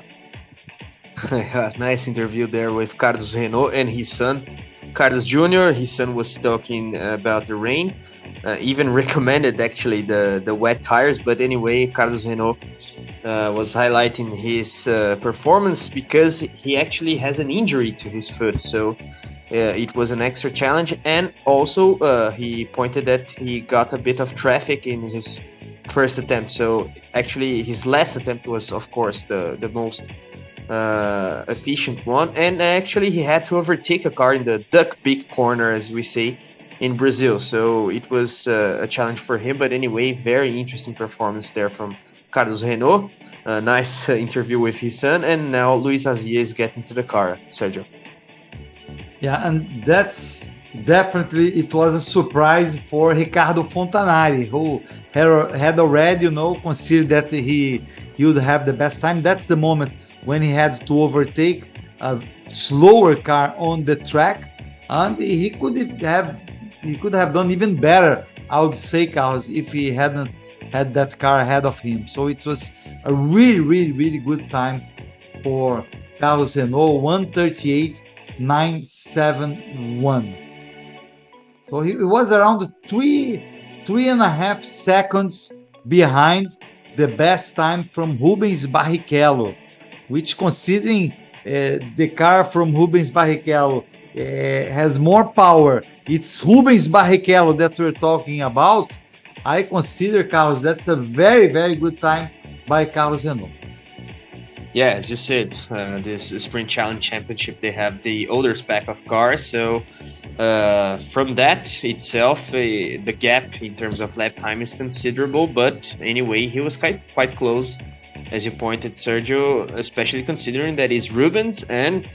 Nice interview there with Carlos Renault and his son. Carlos Jr., his son was talking about the rain, even recommended actually the wet tires. But anyway, Carlos Renault was highlighting his performance because he actually has an injury to his foot. So it was an extra challenge. And also he pointed that he got a bit of traffic in his first attempt. So actually his last attempt was, of course, the most efficient one. And actually he had to overtake a car in the duck beak corner, as we say in Brazil. So it was a challenge for him. But anyway, very interesting performance there from Carlos Renault. Nice interview with his son. And now Luis Azia is getting to the car, Sergio. Yeah, and that's definitely, it was a surprise for Ricardo Fontanari, who had already, considered that he would have the best time. That's the moment when he had to overtake a slower car on the track, and he could have done even better, I would say, Carlos, if he hadn't had that car ahead of him. So it was a really, really, really good time for Carlos Renault, 1:38.971. So he was around 3.5 seconds behind the best time from Rubens Barrichello, which, considering the car from Rubens Barrichello has more power, it's Rubens Barrichello that we're talking about. I consider, Carlos, that's a very, very good time by Carlos Renault. Yeah, as you said, this Sprint Challenge Championship, they have the older spec of cars. So from that itself, the gap in terms of lap time is considerable. But anyway, he was quite close, as you pointed, Sergio, especially considering that it's Rubens and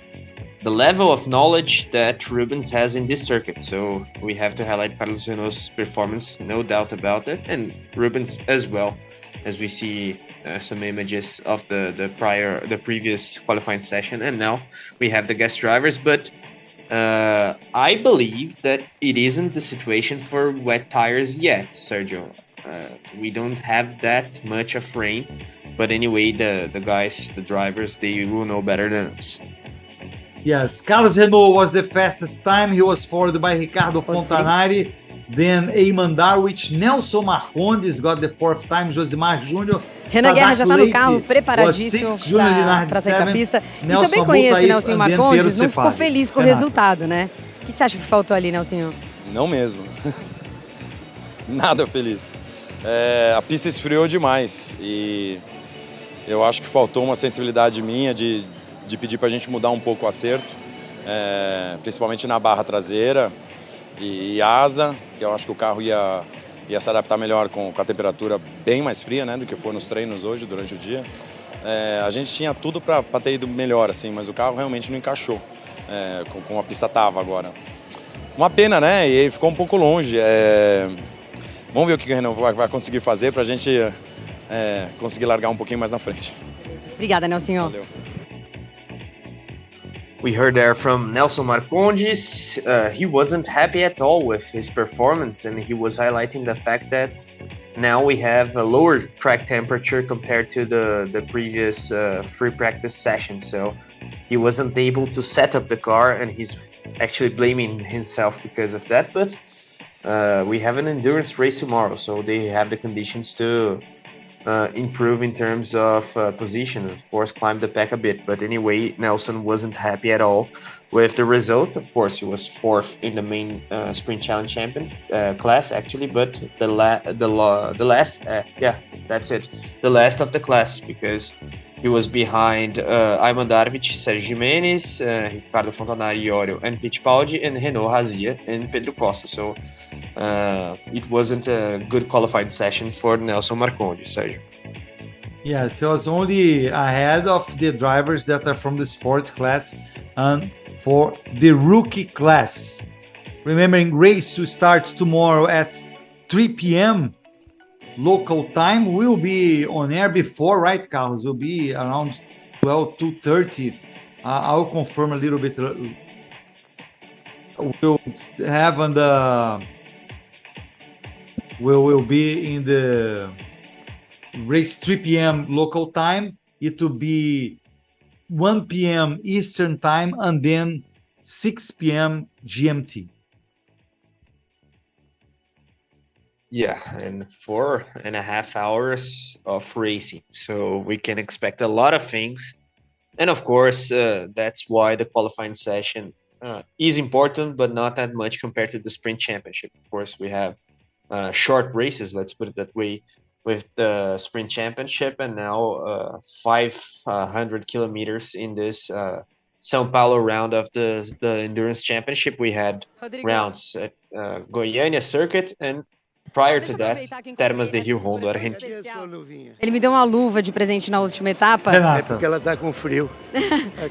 the level of knowledge that Rubens has in this circuit. So we have to highlight Carlos Renault's performance, no doubt about it, and Rubens as well, as we see some images of the previous qualifying session, and now we have the guest drivers. But I believe that it isn't the situation for wet tires yet, Sergio. We don't have that much of rain, but anyway, the guys, the drivers, they will know better than us. Yes, Carlos Renault was the fastest time. He was followed by Ricardo Fontanari, then Eamon Darwich. Nelson Marcondes got the fourth time. Josimar Júnior. Renan Guerra já está no carro, preparadíssimo para sair para a pista. Isso eu bem conheço o Nelson Marcondes, não ficou feliz com o resultado, né? O que você acha que faltou ali, Nelsinho? Não mesmo. Nada feliz. A pista esfriou demais e eu acho que faltou uma sensibilidade minha de pedir para a gente mudar um pouco o acerto, principalmente na barra traseira e asa, que eu acho que o carro ia se adaptar melhor com a temperatura bem mais fria, né, do que foi nos treinos hoje, durante o dia. A gente tinha tudo para ter ido melhor, assim, mas o carro realmente não encaixou como a pista estava agora. Uma pena, né, e ficou um pouco longe. Vamos ver o que o Renault vai conseguir fazer para a gente conseguir largar um pouquinho mais na frente. Obrigada, Nelsinho. Valeu. We heard there from Nelson Marcondes. He wasn't happy at all with his performance, and he was highlighting the fact that now we have a lower track temperature compared to the previous free practice session. So he wasn't able to set up the car, and he's actually blaming himself because of that. But we have an endurance race tomorrow, so they have the conditions to improve in terms of position, of course, climb the pack a bit. But anyway, Nelson wasn't happy at all with the result. Of course, he was fourth in the main sprint challenge champion class, actually, but the last of the class, because he was behind Eamon Darwich, Sergio Jimenez, Ricardo Fontanari, Iorio, and Fittipaldi, and Renault, Razia, and Pedro Costa. So it wasn't a good qualifying session for Nelson Marcondes, Sergio. Yes, he was only ahead of the drivers that are from the sport class and for the rookie class. Remembering, race to start tomorrow at 3 p.m. local time. Will be on air before, right, Carlos? Will be around 2:30. I'll confirm a little bit. We'll have on the... We will be in the race 3 p.m. local time. It will be 1 p.m. Eastern time and then 6 p.m. GMT. Yeah, and 4.5 hours of racing. So we can expect a lot of things. And of course, that's why the qualifying session is important, but not that much compared to the sprint championship. Of course, we have short races, let's put it that way, with the sprint championship, and now 500 kilometers in this São Paulo round of the endurance championship. We had rounds at Goiânia circuit, and prior to that, Termas de Rio Hondo, Argentina. Ele me deu uma luva de presente na última etapa. É porque ela tá com frio.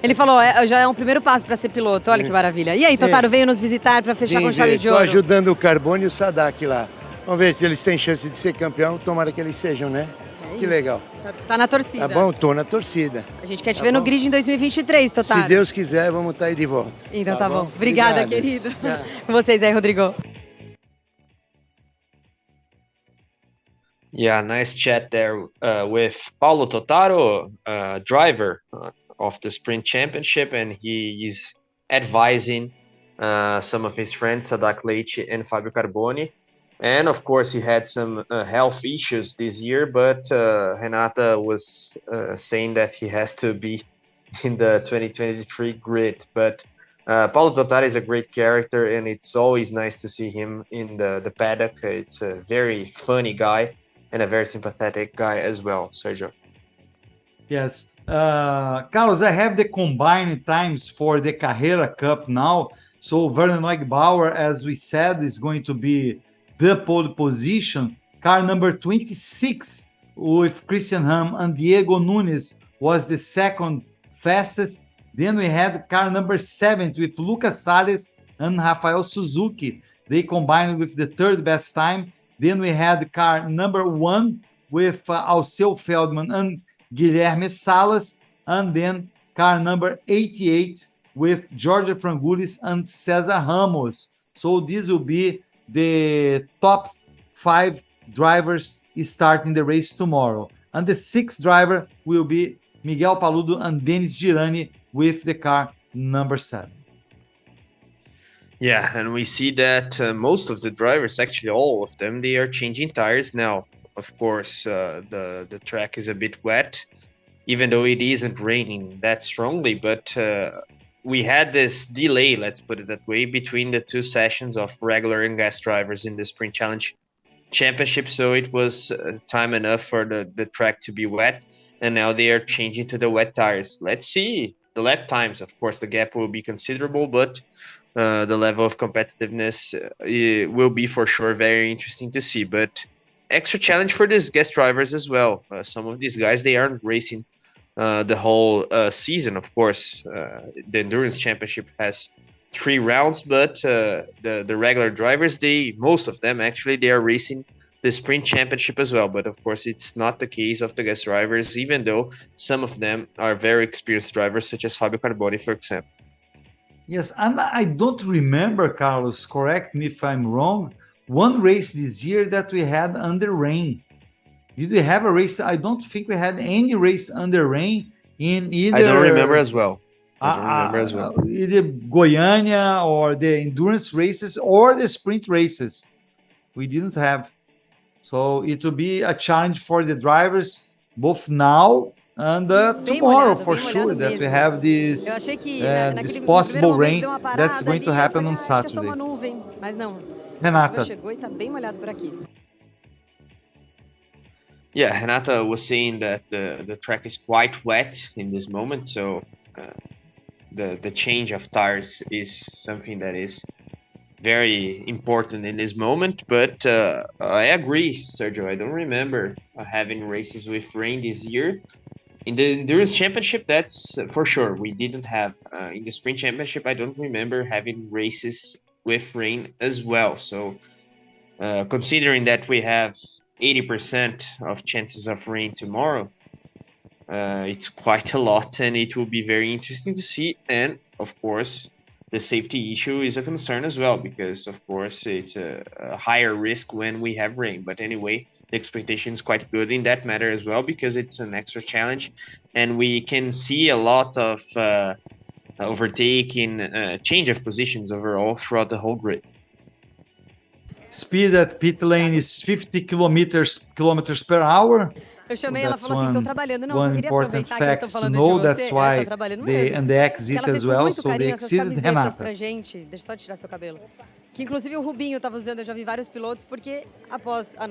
Ele falou, já é um primeiro passo para ser piloto, olha que maravilha. E aí, Totaro veio nos visitar para fechar com chave de ouro. Estou ajudando o Carbone e o Sadak lá. Vamos ver se eles têm chance de ser campeão, tomara que eles sejam, né? Que legal. Tá na torcida. Tá bom, tô na torcida. A gente quer te ver no grid em 2023, Totaro. Se Deus quiser, vamos estar aí de volta. Então tá bom. Obrigada, querido. Com vocês aí, Rodrigo. Yeah, nice chat there with Paulo Totaro, driver of the Sprint Championship, and he is advising some of his friends, Sadak Leite and Fabio Carboni. And of course, he had some health issues this year, but Renata was saying that he has to be in the 2023 grid. But Paulo Totaro is a great character, and it's always nice to see him in the paddock. It's a very funny guy and a very sympathetic guy as well, Sergio. Yes. Carlos, I have the combined times for the Carrera Cup now. So Werner Neugebauer, as we said, is going to be the pole position. Car number 26 with Christian Ham and Diego Nunes was the second fastest. Then we had car number 70 with Lucas Salles and Rafael Suzuki. They combined with the third best time. Then we had car number 1 with Alceu Feldman and Guilherme Salas. And then car number 88 with Jorge Frangulis and Cesar Ramos. So this will be the top 5 drivers starting the race tomorrow. And the 6th driver will be Miguel Paludo and Denis Girani with the car number 7. Yeah, and we see that most of the drivers, actually all of them, they are changing tires now. Of course, the track is a bit wet, even though it isn't raining that strongly, but we had this delay, let's put it that way, between the 2 sessions of regular and gas drivers in the Sprint Challenge Championship, so it was time enough for the track to be wet, and now they are changing to the wet tires. Let's see the lap times. Of course, the gap will be considerable, but the level of competitiveness will be for sure very interesting to see. But extra challenge for these guest drivers as well. Some of these guys, they aren't racing the whole season. Of course, the Endurance Championship has 3 rounds, but the regular drivers, most of them actually, they are racing the Sprint Championship as well. But of course, it's not the case of the guest drivers, even though some of them are very experienced drivers, such as Fabio Carboni, for example. Yes, and I don't remember, Carlos, correct me if I'm wrong, one race this year that we had under rain. Did we have a race? I don't think we had any race under rain in either... I don't remember as well. Either Goiânia or the endurance races or the sprint races. We didn't have. So it will be a challenge for the drivers, both now and tomorrow, for sure, that we have this, this possible rain that's going to happen on Saturday. Renata. Chegou e tá bem molhado por aqui. Yeah, Renata was saying that the track is quite wet in this moment, so the change of tires is something that is very important in this moment. But I agree, Sergio. I don't remember having races with rain this year. In the Endurance Championship, that's for sure. We didn't have. In the Sprint Championship, I don't remember having races with rain as well. So considering that we have 80% of chances of rain tomorrow, it's quite a lot, and it will be very interesting to see. And of course, the safety issue is a concern as well, because of course it's a higher risk when we have rain. But anyway, the expectation is quite good in that matter as well, because it's an extra challenge, and we can see a lot of overtaking, change of positions overall throughout the whole grid. Speed at pit lane is 50 kilometers per hour. Eu chamei, ela falou assim, tô trabalhando. Não, só queria aproveitar que eu estou falando de você. Tô trabalhando mesmo. And the exit as well, so they exceeded Renata. Pra gente. Deixa eu só tirar seu cabelo. Que inclusive o Rubinho estava usando, eu já vi vários pilotos, porque após o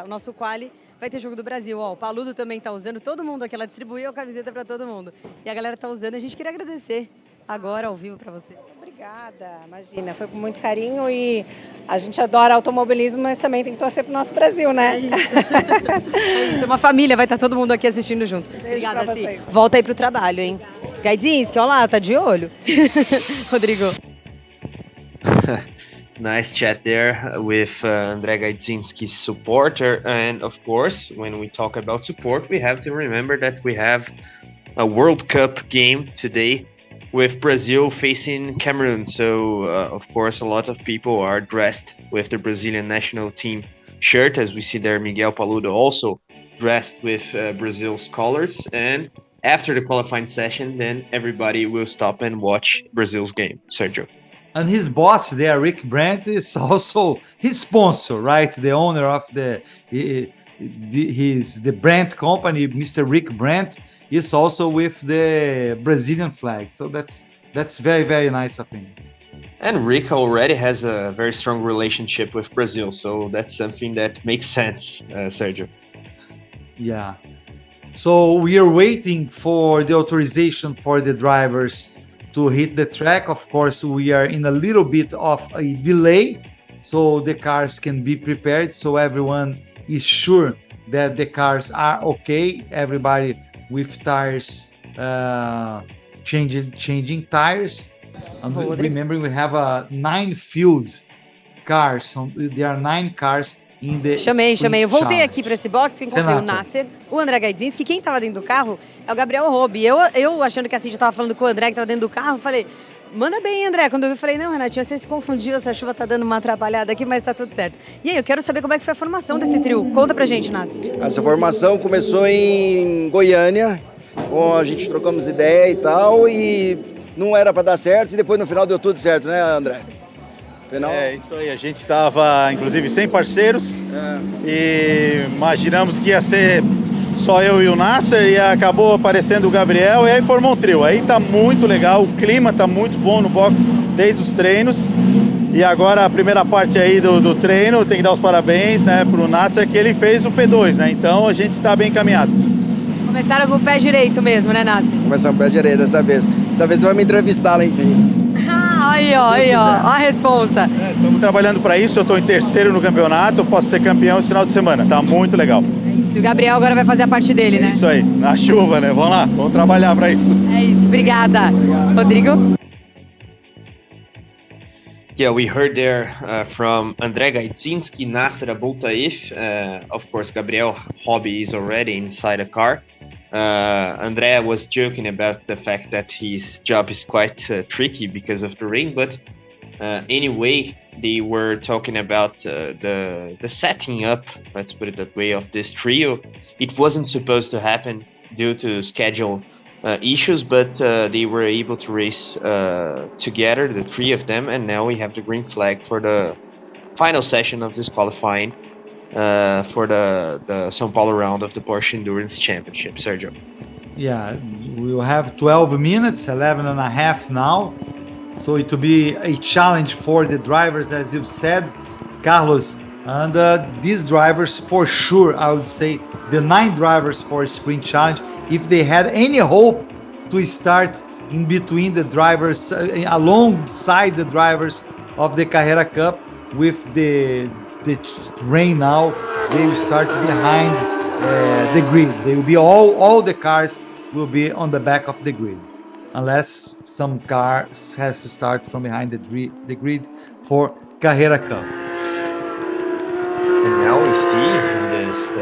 nosso quali vai ter jogo do Brasil. Ó, o Paludo também tá usando, todo mundo aqui, ela distribuiu a camiseta para todo mundo. E a galera tá usando, a gente queria agradecer agora ao vivo para você. Obrigada, imagina, foi com muito carinho e a gente adora automobilismo, mas também tem que torcer pro nosso Brasil, né? É isso, uma família, vai estar todo mundo aqui assistindo junto. Obrigada, Ci. Volta aí pro trabalho, hein? Gaidzinski, olha lá, tá de olho. Rodrigo. Nice chat there with André Gaidzinski's supporter. And of course, when we talk about support, we have to remember that we have a World Cup game today with Brazil facing Cameroon. So, of course, a lot of people are dressed with the Brazilian national team shirt, as we see there, Miguel Paludo also dressed with Brazil's colors. And after the qualifying session, then everybody will stop and watch Brazil's game. Sergio. And his boss there, Rick Brandt, is also his sponsor, right? The owner of the Brandt company, Mr. Rick Brandt, is also with the Brazilian flag. So that's very, very nice of him. And Rick already has a very strong relationship with Brazil. So that's something that makes sense, Sergio. Yeah. So we are waiting for the authorization for the drivers to hit the track. Of course, we are in a little bit of a delay, so the cars can be prepared, so everyone is sure that the cars are okay. Everybody with tires changing tires. And remembering we have 9 field cars. There are 9 cars in the Chamei. Eu voltei challenge. aqui para esse box, encontrei o Renata. Nasser, o André Gaidzinski. Quem tava dentro do carro é o Gabriel Robi. Eu achando que a Cindy tava falando com o André que tava dentro do carro, falei, manda bem, André. Quando eu vi, falei, não, Renatinha, você se confundiu, essa chuva tá dando uma atrapalhada aqui, mas tá tudo certo. E aí, eu quero saber como é que foi a formação desse trio. Conta pra gente, Nasser. Essa formação começou em Goiânia, a gente trocamos ideia e tal, e não era para dar certo, e depois no final deu tudo certo, né, André? Final... É, isso aí, a gente estava inclusive sem parceiros e imaginamos que ia ser só eu e o Nasser e acabou aparecendo o Gabriel e aí formou um trio. Aí tá muito legal, o clima tá muito bom no box desde os treinos e agora a primeira parte aí do treino, tem que dar os parabéns, né, pro Nasser que ele fez o P2, né, então a gente está bem encaminhado. Começaram com o pé direito mesmo, né, Nasser? Começamos com o pé direito dessa vez. Dessa vez você vai me entrevistar lá em cima. Aí, ó, a responsa. Estamos trabalhando para isso, eu estou em terceiro no campeonato, eu posso ser campeão esse final de semana, tá muito legal. É isso, o Gabriel agora vai fazer a parte dele, né? Isso aí, na chuva, né? Vamos lá, vamos trabalhar para isso. É isso, obrigada. Rodrigo? Yeah, we heard there from André Gaidzinski, Nasser Aboutaif. Of course, Gabriel Hobby is already inside a car. André was joking about the fact that his job is quite tricky because of the rain, but anyway, they were talking about the setting up, let's put it that way, of this trio. It wasn't supposed to happen due to schedule issues, but they were able to race together, the 3 of them, and now we have the green flag for the final session of this qualifying for the São Paulo round of the Porsche Endurance Championship. Sergio. Yeah, we'll have 12 minutes, 11 and a half now. So it will be a challenge for the drivers, as you've said, Carlos. And these drivers, for sure, I would say the 9 drivers for Sprint Challenge, if they had any hope to start in between the drivers, alongside the drivers of the Carrera Cup, with the rain now, they will start behind the grid. They will be all the cars will be on the back of the grid, unless some cars has to start from behind the grid for Carrera Cup. And now we see in this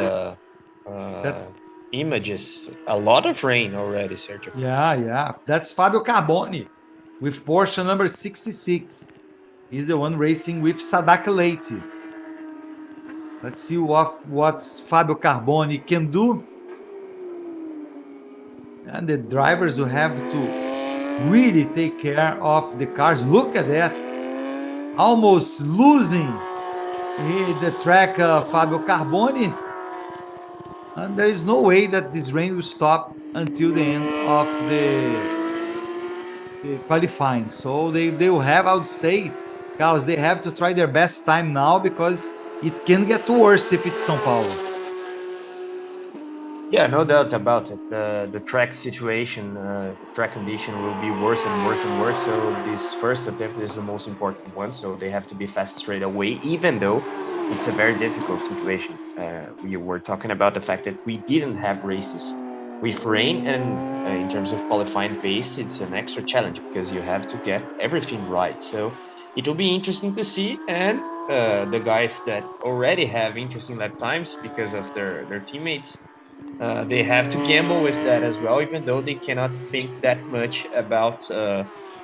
images a lot of rain already, Sergio. Yeah. That's Fabio Carboni with Porsche number 66. He's the one racing with Sadak Leite. Let's see what Fabio Carboni can do. And the drivers will have to really take care of the cars. Look at that. Almost losing the track, Fabio Carboni. And there is no way that this rain will stop until the end of the qualifying. So they will have, I would say, Carlos, they have to try their best time now because it can get worse if it's São Paulo. Yeah, no doubt about it. The track situation, the track condition will be worse and worse and worse. So this first attempt is the most important one. So they have to be fast straight away, even though it's a very difficult situation. We were talking about the fact that we didn't have races with rain, and in terms of qualifying pace, it's an extra challenge because you have to get everything right. So it will be interesting to see, and the guys that already have interesting lap times because of their teammates, they have to gamble with that as well, even though they cannot think that much about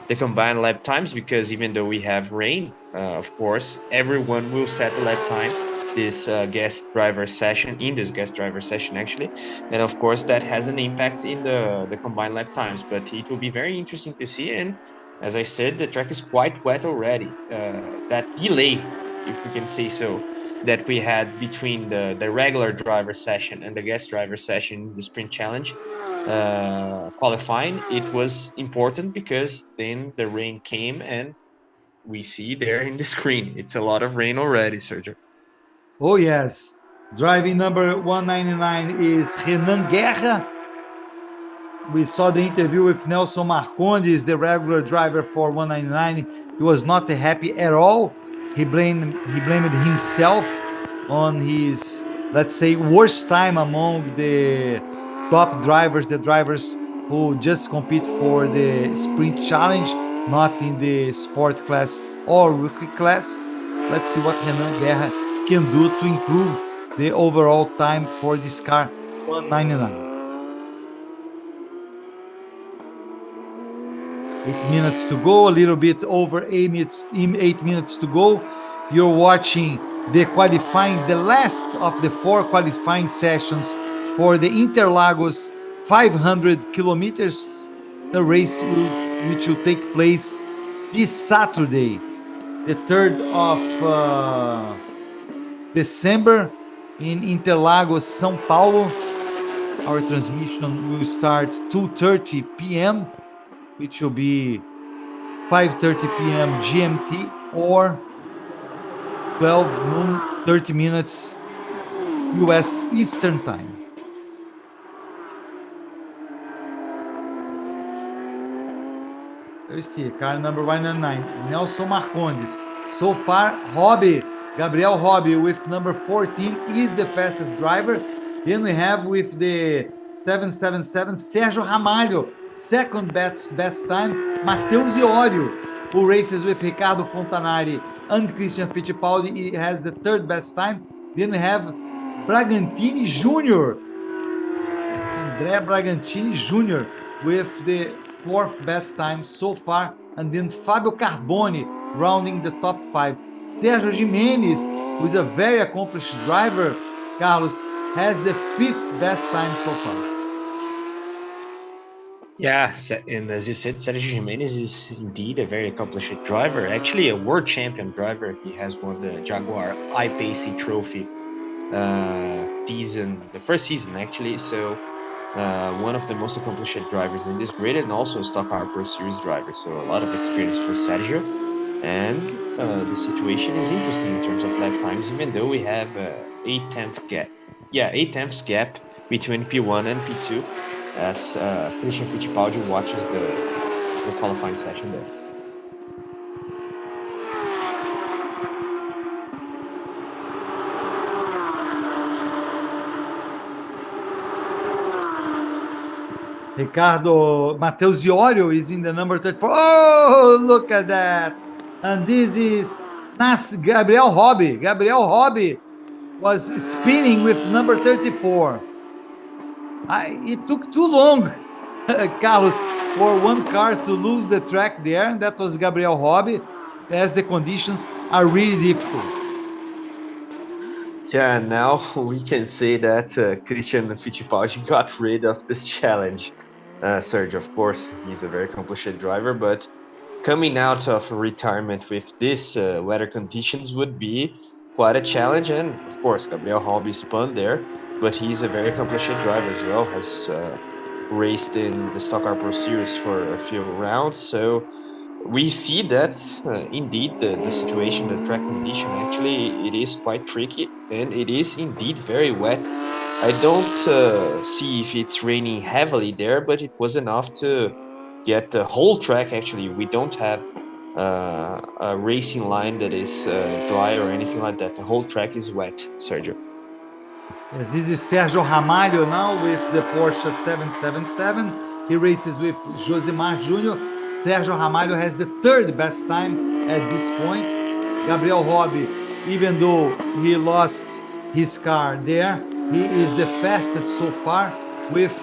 the combined lap times, because even though we have rain, of course, everyone will set the lap time this guest driver session, actually, and of course that has an impact in the combined lap times, but it will be very interesting to see. And as I said, the track is quite wet already. That delay, if we can say so, that we had between the regular driver session and the guest driver session, the sprint challenge qualifying, it was important because then the rain came, and we see there in the screen, it's a lot of rain already, Sergio. Oh yes, driving number 199 is Renan Guerra. We saw the interview with Nelson Marcondes, the regular driver for 199. He was not happy at all. He blamed himself on his, let's say, worst time among the top drivers, the drivers who just compete for the sprint challenge, not in the sport class or rookie class. Let's see what Renan Guerra can do to improve the overall time for this car, 199. 8 minutes to go, a little bit over 8 minutes to go. You're watching the qualifying, the last of the 4 qualifying sessions for the Interlagos 500 kilometers, the race which will take place this Saturday, the 3rd of December in Interlagos, São Paulo. Our transmission will start 2:30 p.m., which will be 5:30 p.m. GMT or 12 noon, 30 minutes US Eastern Time. Let's see, car number 199, Nelson Marcondes. So far, Gabriel Hobby with number 14 is the fastest driver. Then we have with the 777, Sérgio Ramalho, second best time. Matheus Iorio, who races with Ricardo Fontanari and Christian Fittipaldi, he has the 3rd best time. Then we have Bragantini Jr., André Bragantini Jr. with the 4th best time so far, and then Fabio Carboni rounding the top 5. Sergio Jimenez, who is a very accomplished driver, Carlos, has the 5th best time so far. Yeah, and as you said, Sergio Jimenez is indeed a very accomplished driver, actually a world champion driver. He has won the Jaguar I-Pacey Trophy the first season actually, so one of the most accomplished drivers in this grid, and also a Stock Car Pro Series driver, so a lot of experience for Sergio. And the situation is interesting in terms of lap times, even though we have 8/10 gap. Yeah, 8/10 gap between P1 and P2 as Christian Fittipaldi watches the qualifying session there. Ricardo Matheus Iorio is in the number 34. Oh, look at that. And this is Gabriel Hobby. Gabriel Hobby was spinning with number 34. It took too long, Carlos, for one car to lose the track there, and that was Gabriel Hobby, as the conditions are really difficult. Yeah, now we can say that Christian Fittipaldi got rid of this challenge. Sergio, of course, he's a very accomplished driver, but coming out of retirement with this weather conditions would be quite a challenge. And of course, Gabriel Hobby spun there, but he's a very accomplished driver as well, has raced in the Stock Car Pro Series for a few rounds. So we see that indeed the situation, the track condition, actually it is quite tricky, and it is indeed very wet. I don't see if it's raining heavily there, but it was enough to get the whole track. Actually, we don't have a racing line that is dry or anything like that. The whole track is wet, Sergio. Yes, this is Sergio Ramalho now with the Porsche 777. He races with Josimar Jr. Sergio Ramalho has the 3rd best time at this point. Gabriel Hobby, even though he lost his car there, he is the fastest so far with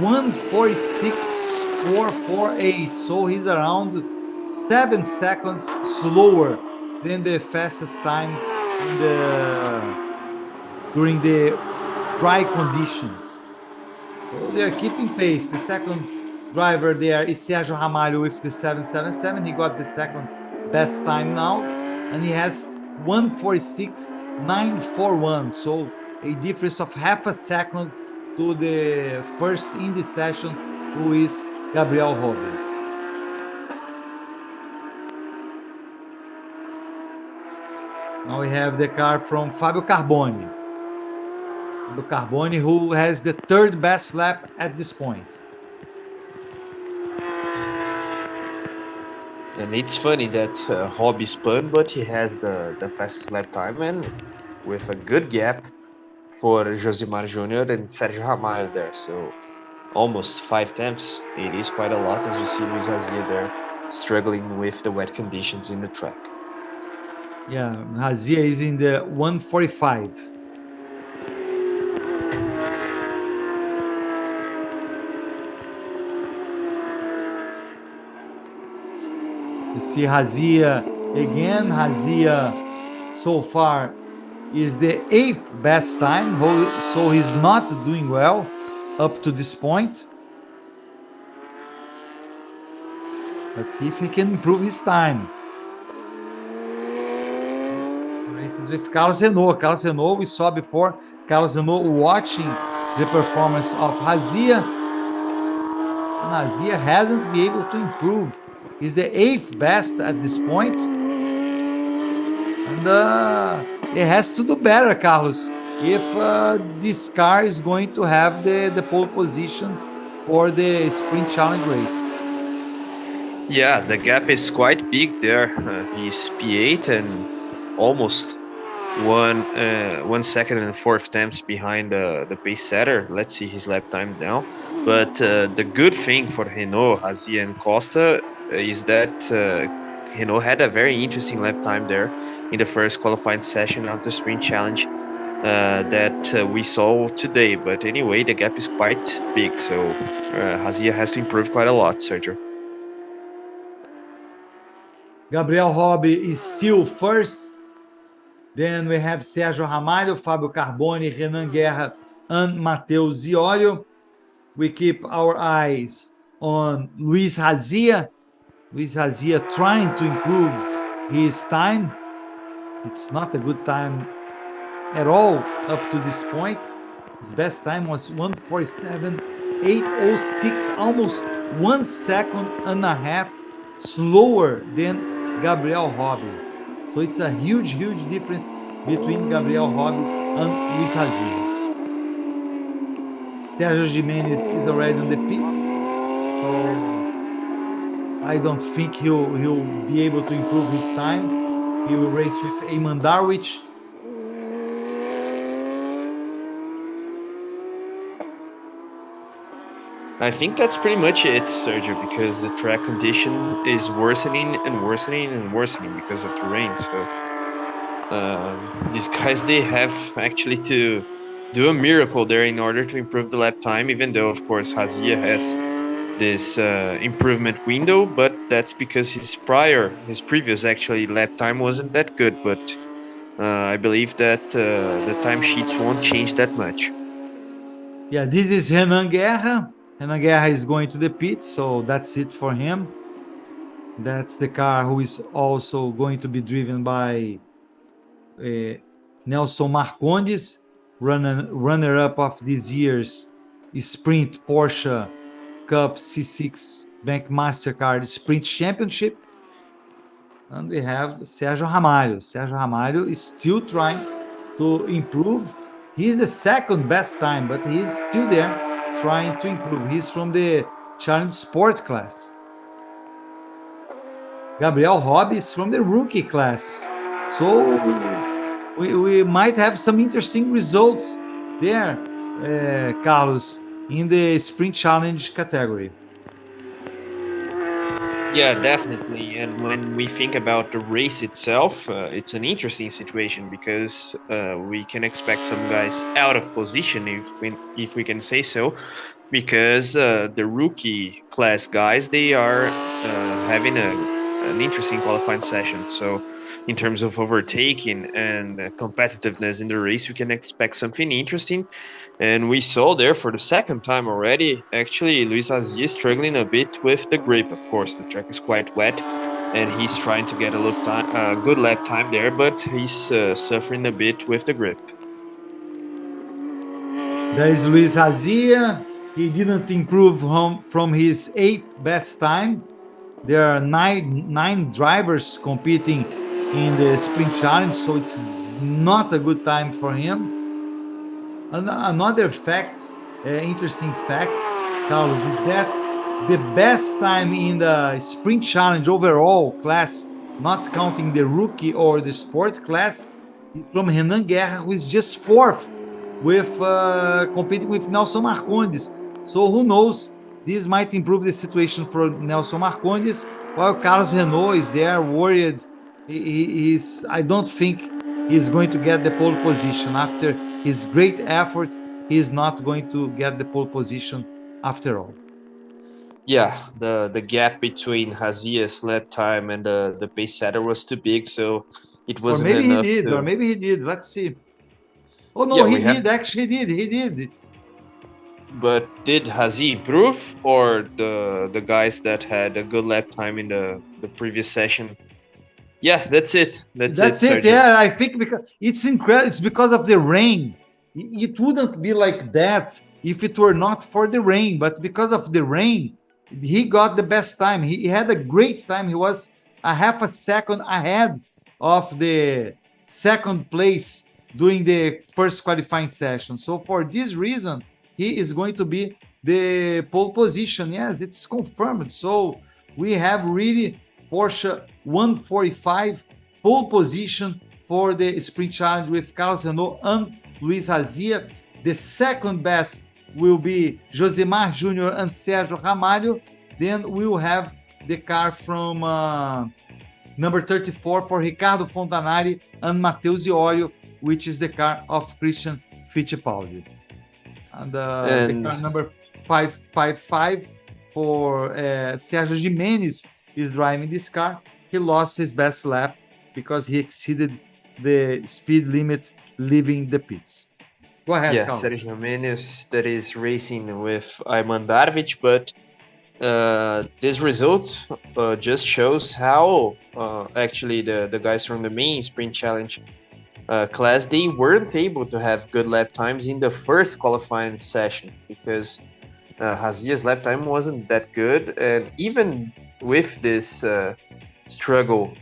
1:46.448. So he's around 7 seconds slower than the fastest time during the dry conditions. So they are keeping pace. The second driver there is Sergio Ramalho with the 777. He got the 2nd best time now, and he has 1:46.941. So a difference of half a second to the first in the session, who is Gabriel Hobby. Now we have the car from Fabio Carboni. Fabio Carboni, who has the 3rd best lap at this point. And it's funny that Hobby spun, but he has the fastest lap time, and with a good gap for Josimar Jr. and Sergio Ramalho there. So almost 5 temps, it is quite a lot, as you see Luis Razia there struggling with the wet conditions in the track. Yeah, Razia is in the 145. You see Razia again. Razia so far is the 8th best time, so he's not doing well up to this point. Let's see if he can improve his time. Races with Carlos Renault. Carlos Renault, we saw before, Carlos Renault watching the performance of Razia. And Razia hasn't been able to improve. He's the 8th best at this point. And it has to do better, Carlos, if this car is going to have the pole position for the Sprint Challenge race. Yeah, the gap is quite big there. He's P8 and almost 1 second and 4 temps behind the pace setter. Let's see his lap time now. But the good thing for Renault, Razia, and Costa is that Renault had a very interesting lap time there in the first qualifying session of the Sprint Challenge that we saw today. But anyway, the gap is quite big, so Razia has to improve quite a lot, Sergio. Gabriel Hobby is still first. Then we have Sérgio Ramalho, Fábio Carboni, Renan Guerra, and Matheus Ziorio. We keep our eyes on Luis Razia. Luis Razia trying to improve his time. It's not a good time at all up to this point. His best time was 1:47.806, almost 1 second and a half slower than Gabriel Hobby. So it's a huge, huge difference between Gabriel Hobby and Luis Razia. Sergio Jimenez is already on the pits, so I don't think he'll be able to improve his time. He will race with Eamon Darwich. I think that's pretty much it, Sergio, because the track condition is worsening and worsening and worsening because of the rain. So these guys, they have actually to do a miracle there in order to improve the lap time, even though, of course, Razia has this improvement window, but that's because his previous actually lap time wasn't that good. But I believe that the timesheets won't change that much. Yeah, this is Renan Guerra. Renan Guerra is going to the pit, so that's it for him. That's the car who is also going to be driven by Nelson Marcondes, runner-up of this year's Sprint Porsche Cup C6 Bank Mastercard Sprint Championship. And we have Sérgio Ramalho. Sérgio Ramalho is still trying to improve. He's the 2nd best time, but he's still there trying to improve. He's from the Challenge Sport class. Gabriel Hobby is from the rookie class. So we might have some interesting results there, Carlos, in the Sprint Challenge category. Yeah, definitely. And when we think about the race itself, it's an interesting situation because we can expect some guys out of position, if we can say so, because the rookie class guys, they are having an interesting qualifying session. So in terms of overtaking and competitiveness in the race, we can expect something interesting. And we saw there for the 2nd time already, actually, Luis Razia is struggling a bit with the grip. Of course, the track is quite wet, and he's trying to get a good lap time there, but he's suffering a bit with the grip. There is Luis Razia. He didn't improve from his 8th best time. There are nine drivers competing in the Sprint Challenge, so it's not a good time for him. Another interesting fact, Carlos, is that the best time in the Sprint Challenge overall class, not counting the rookie or the sport class, is from Renan Guerra, who is just 4th with competing with Nelson Marcondes. So who knows? This might improve the situation for Nelson Marcondes, while Carlos Renault is there worried. He's, I don't think he's going to get the pole position. After his great effort, he's not going to get the pole position after all. Yeah, the gap between Hazia's lap time and the pace setter was too big, so it Or wasn't maybe he enough did, to. or maybe he did. Let's see. Oh no, Yeah, he we have. did. Actually, he did it. But did Hazi improve, or the guys that had a good lap time in the previous session? Yeah, that's it. That's it, Sergio. Yeah, I think because it's incredible. It's because of the rain. It wouldn't be like that if it were not for the rain. But because of the rain, he got the best time. He had a great time. He was a half a second ahead of the second place during the first qualifying session. So for this reason, he is going to be the pole position. Yes, it's confirmed. So we have really Porsche 145 pole position for the sprint challenge with Carlos Renault and Luiz Razia. The second best will be Josemar Júnior and Sérgio Ramalho. Then we will have the car from number 34 for Ricardo Fontanari and Matteo Ziolio, which is the car of Christian Fittipaldi. And the car number 555 for Sergio Jimenez is driving this car. He lost his best lap because he exceeded the speed limit leaving the pits. Go ahead, Yeah, Carlos. Sergio Menez that is racing with Ayman Darvic, but this result just shows how actually the guys from the main sprint challenge class, they weren't able to have good lap times in the first qualifying session because Hazia's lap time wasn't that good, and even with this struggle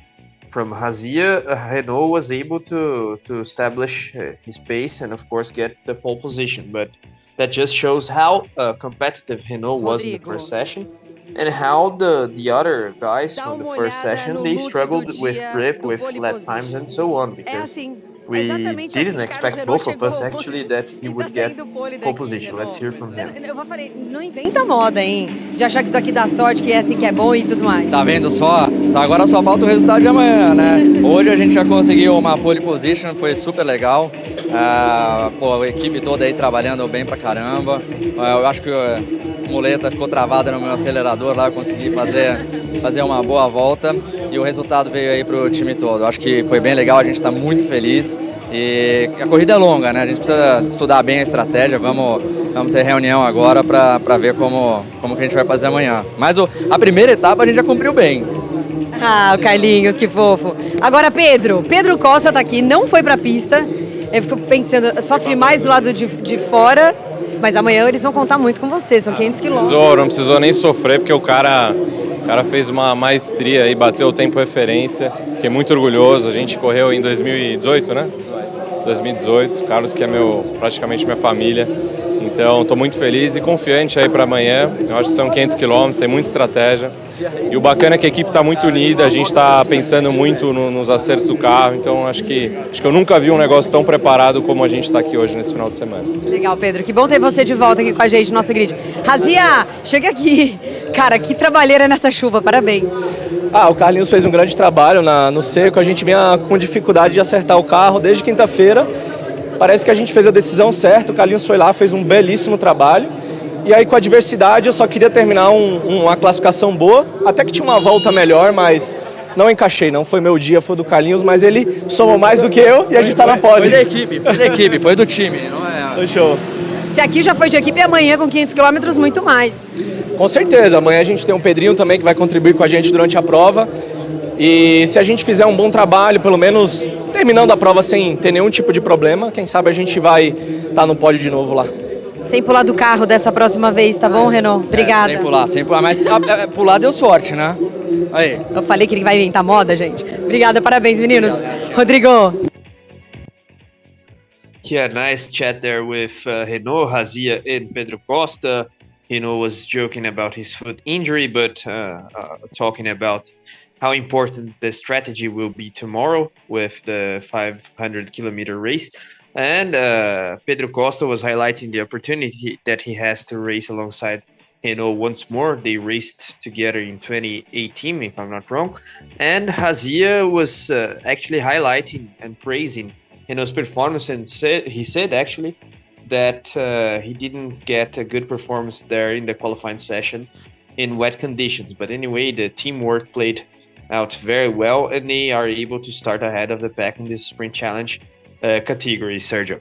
from Hazia, Renault was able to establish his pace and of course get the pole position, but that just shows how competitive Renault was in the first session and how the other guys from the first session, they struggled with grip, with lap times and so on, because we didn't expect both of us actually that he would get pole position. Let's hear from him. Eu falei, não inventa moda, hein? De achar que isso aqui dá sorte, que é assim que é bom e tudo mais. Tá vendo só? Agora só falta o resultado de amanhã, né? Hoje a gente já conseguiu uma pole position, foi super legal. A equipe toda aí trabalhando bem pra caramba. Eu acho que a muleta ficou travada no meu acelerador lá, eu consegui fazer uma boa volta e o resultado veio aí pro time todo. Eu acho que foi bem legal, a gente tá muito feliz. E a corrida é longa, né? A gente precisa estudar bem a estratégia. Vamos ter reunião agora para ver como que a gente vai fazer amanhã. Mas a primeira etapa a gente já cumpriu bem. Ah, o Carlinhos, que fofo. Agora, Pedro Costa tá aqui, não foi pra pista. Eu fico pensando, sofre mais do lado de fora, mas amanhã eles vão contar muito com você, são 500 quilômetros. Não precisou nem sofrer, porque o cara fez uma maestria e bateu o tempo referência. Fiquei muito orgulhoso, a gente correu em 2018, né? 2018, Carlos que é praticamente minha família. Então, estou muito feliz e confiante aí para amanhã. Eu acho que são 500 quilômetros, tem muita estratégia. E o bacana é que a equipe está muito unida, a gente está pensando muito nos acertos do carro. Então, acho que eu nunca vi um negócio tão preparado como a gente está aqui hoje nesse final de semana. Legal, Pedro. Que bom ter você de volta aqui com a gente no nosso grid. Razia, chega aqui. Cara, que trabalheira nessa chuva, parabéns. O Carlinhos fez um grande trabalho no seco, a gente vinha com dificuldade de acertar o carro desde quinta-feira. Parece que a gente fez a decisão certa, o Carlinhos foi lá, fez um belíssimo trabalho. E aí com a adversidade eu só queria terminar uma classificação boa, até que tinha uma volta melhor, mas não encaixei, não foi meu dia, foi do Carlinhos, mas ele somou mais do que eu e a gente tá na pole. Foi da equipe, foi do time, não é? Foi show. Se aqui já foi de equipe, amanhã com 500 quilômetros, muito mais. Com certeza, amanhã a gente tem um Pedrinho também que vai contribuir com a gente durante a prova. E se a gente fizer um bom trabalho, pelo menos terminando a prova sem ter nenhum tipo de problema, quem sabe a gente vai estar no pódio de novo lá. Sem pular do carro dessa próxima vez, tá bom, Renault? Obrigada. Sem pular, mas pular deu sorte, né? Aí. Eu falei que ele vai inventar moda, gente. Obrigada, parabéns, meninos. Rodrigo. Yeah, nice chat there with Renault, Razia and Pedro Costa. Renault was joking about his foot injury, but talking about how important the strategy will be tomorrow with the 500-kilometer race. And Pedro Costa was highlighting the opportunity that he has to race alongside Renault once more. They raced together in 2018, if I'm not wrong. And Hazia was actually highlighting and praising Renault's performance, and he said actually that he didn't get a good performance there in the qualifying session in wet conditions. But anyway, the teamwork played out very well, and they are able to start ahead of the pack in this sprint challenge category, Sergio.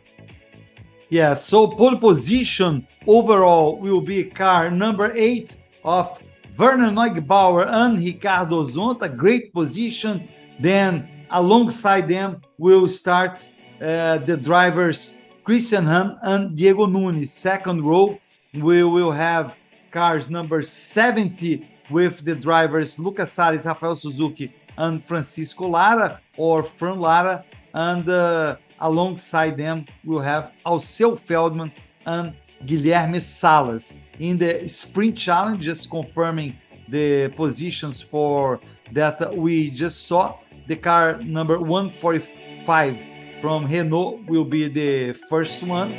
Yeah, so pole position overall will be car number 8 of Werner Neugebauer and Ricardo Zonta, great position. Then alongside them will start the drivers Christian Ham and Diego Nunes. Second row, we will have cars number 70 with the drivers Lucas Salles, Rafael Suzuki, and Francisco Lara, or Fran Lara, and alongside them we'll have Alceu Feldman and Guilherme Salas. In the sprint challenge, just confirming the positions for that we just saw, the car number 145 from Renault will be the first one,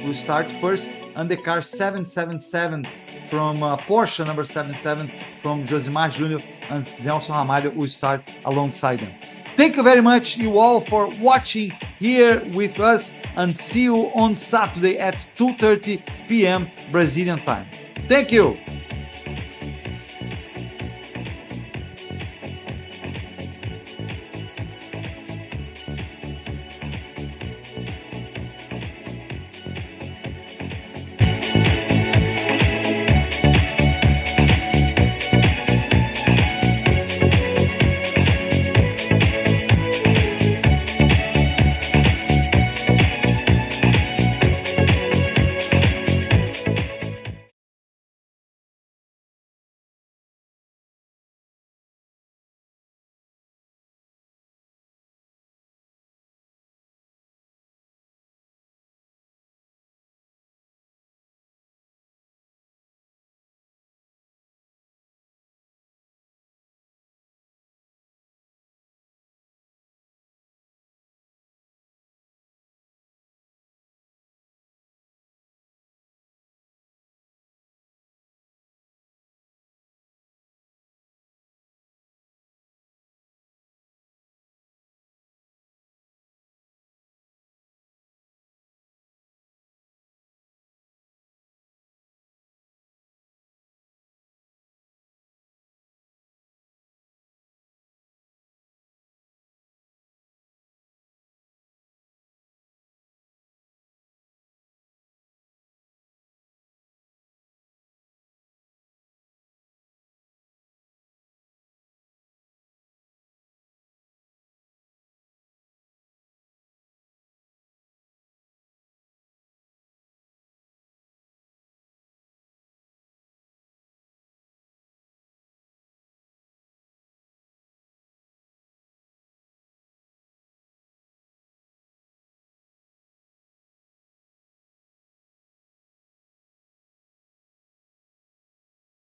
will start first, and the car 777 from Porsche, number 77 from Josimar Júnior and Nelson Ramalho will start alongside them. Thank you very much, you all, for watching here with us, and see you on Saturday at 2:30 p.m. Brazilian time. Thank you.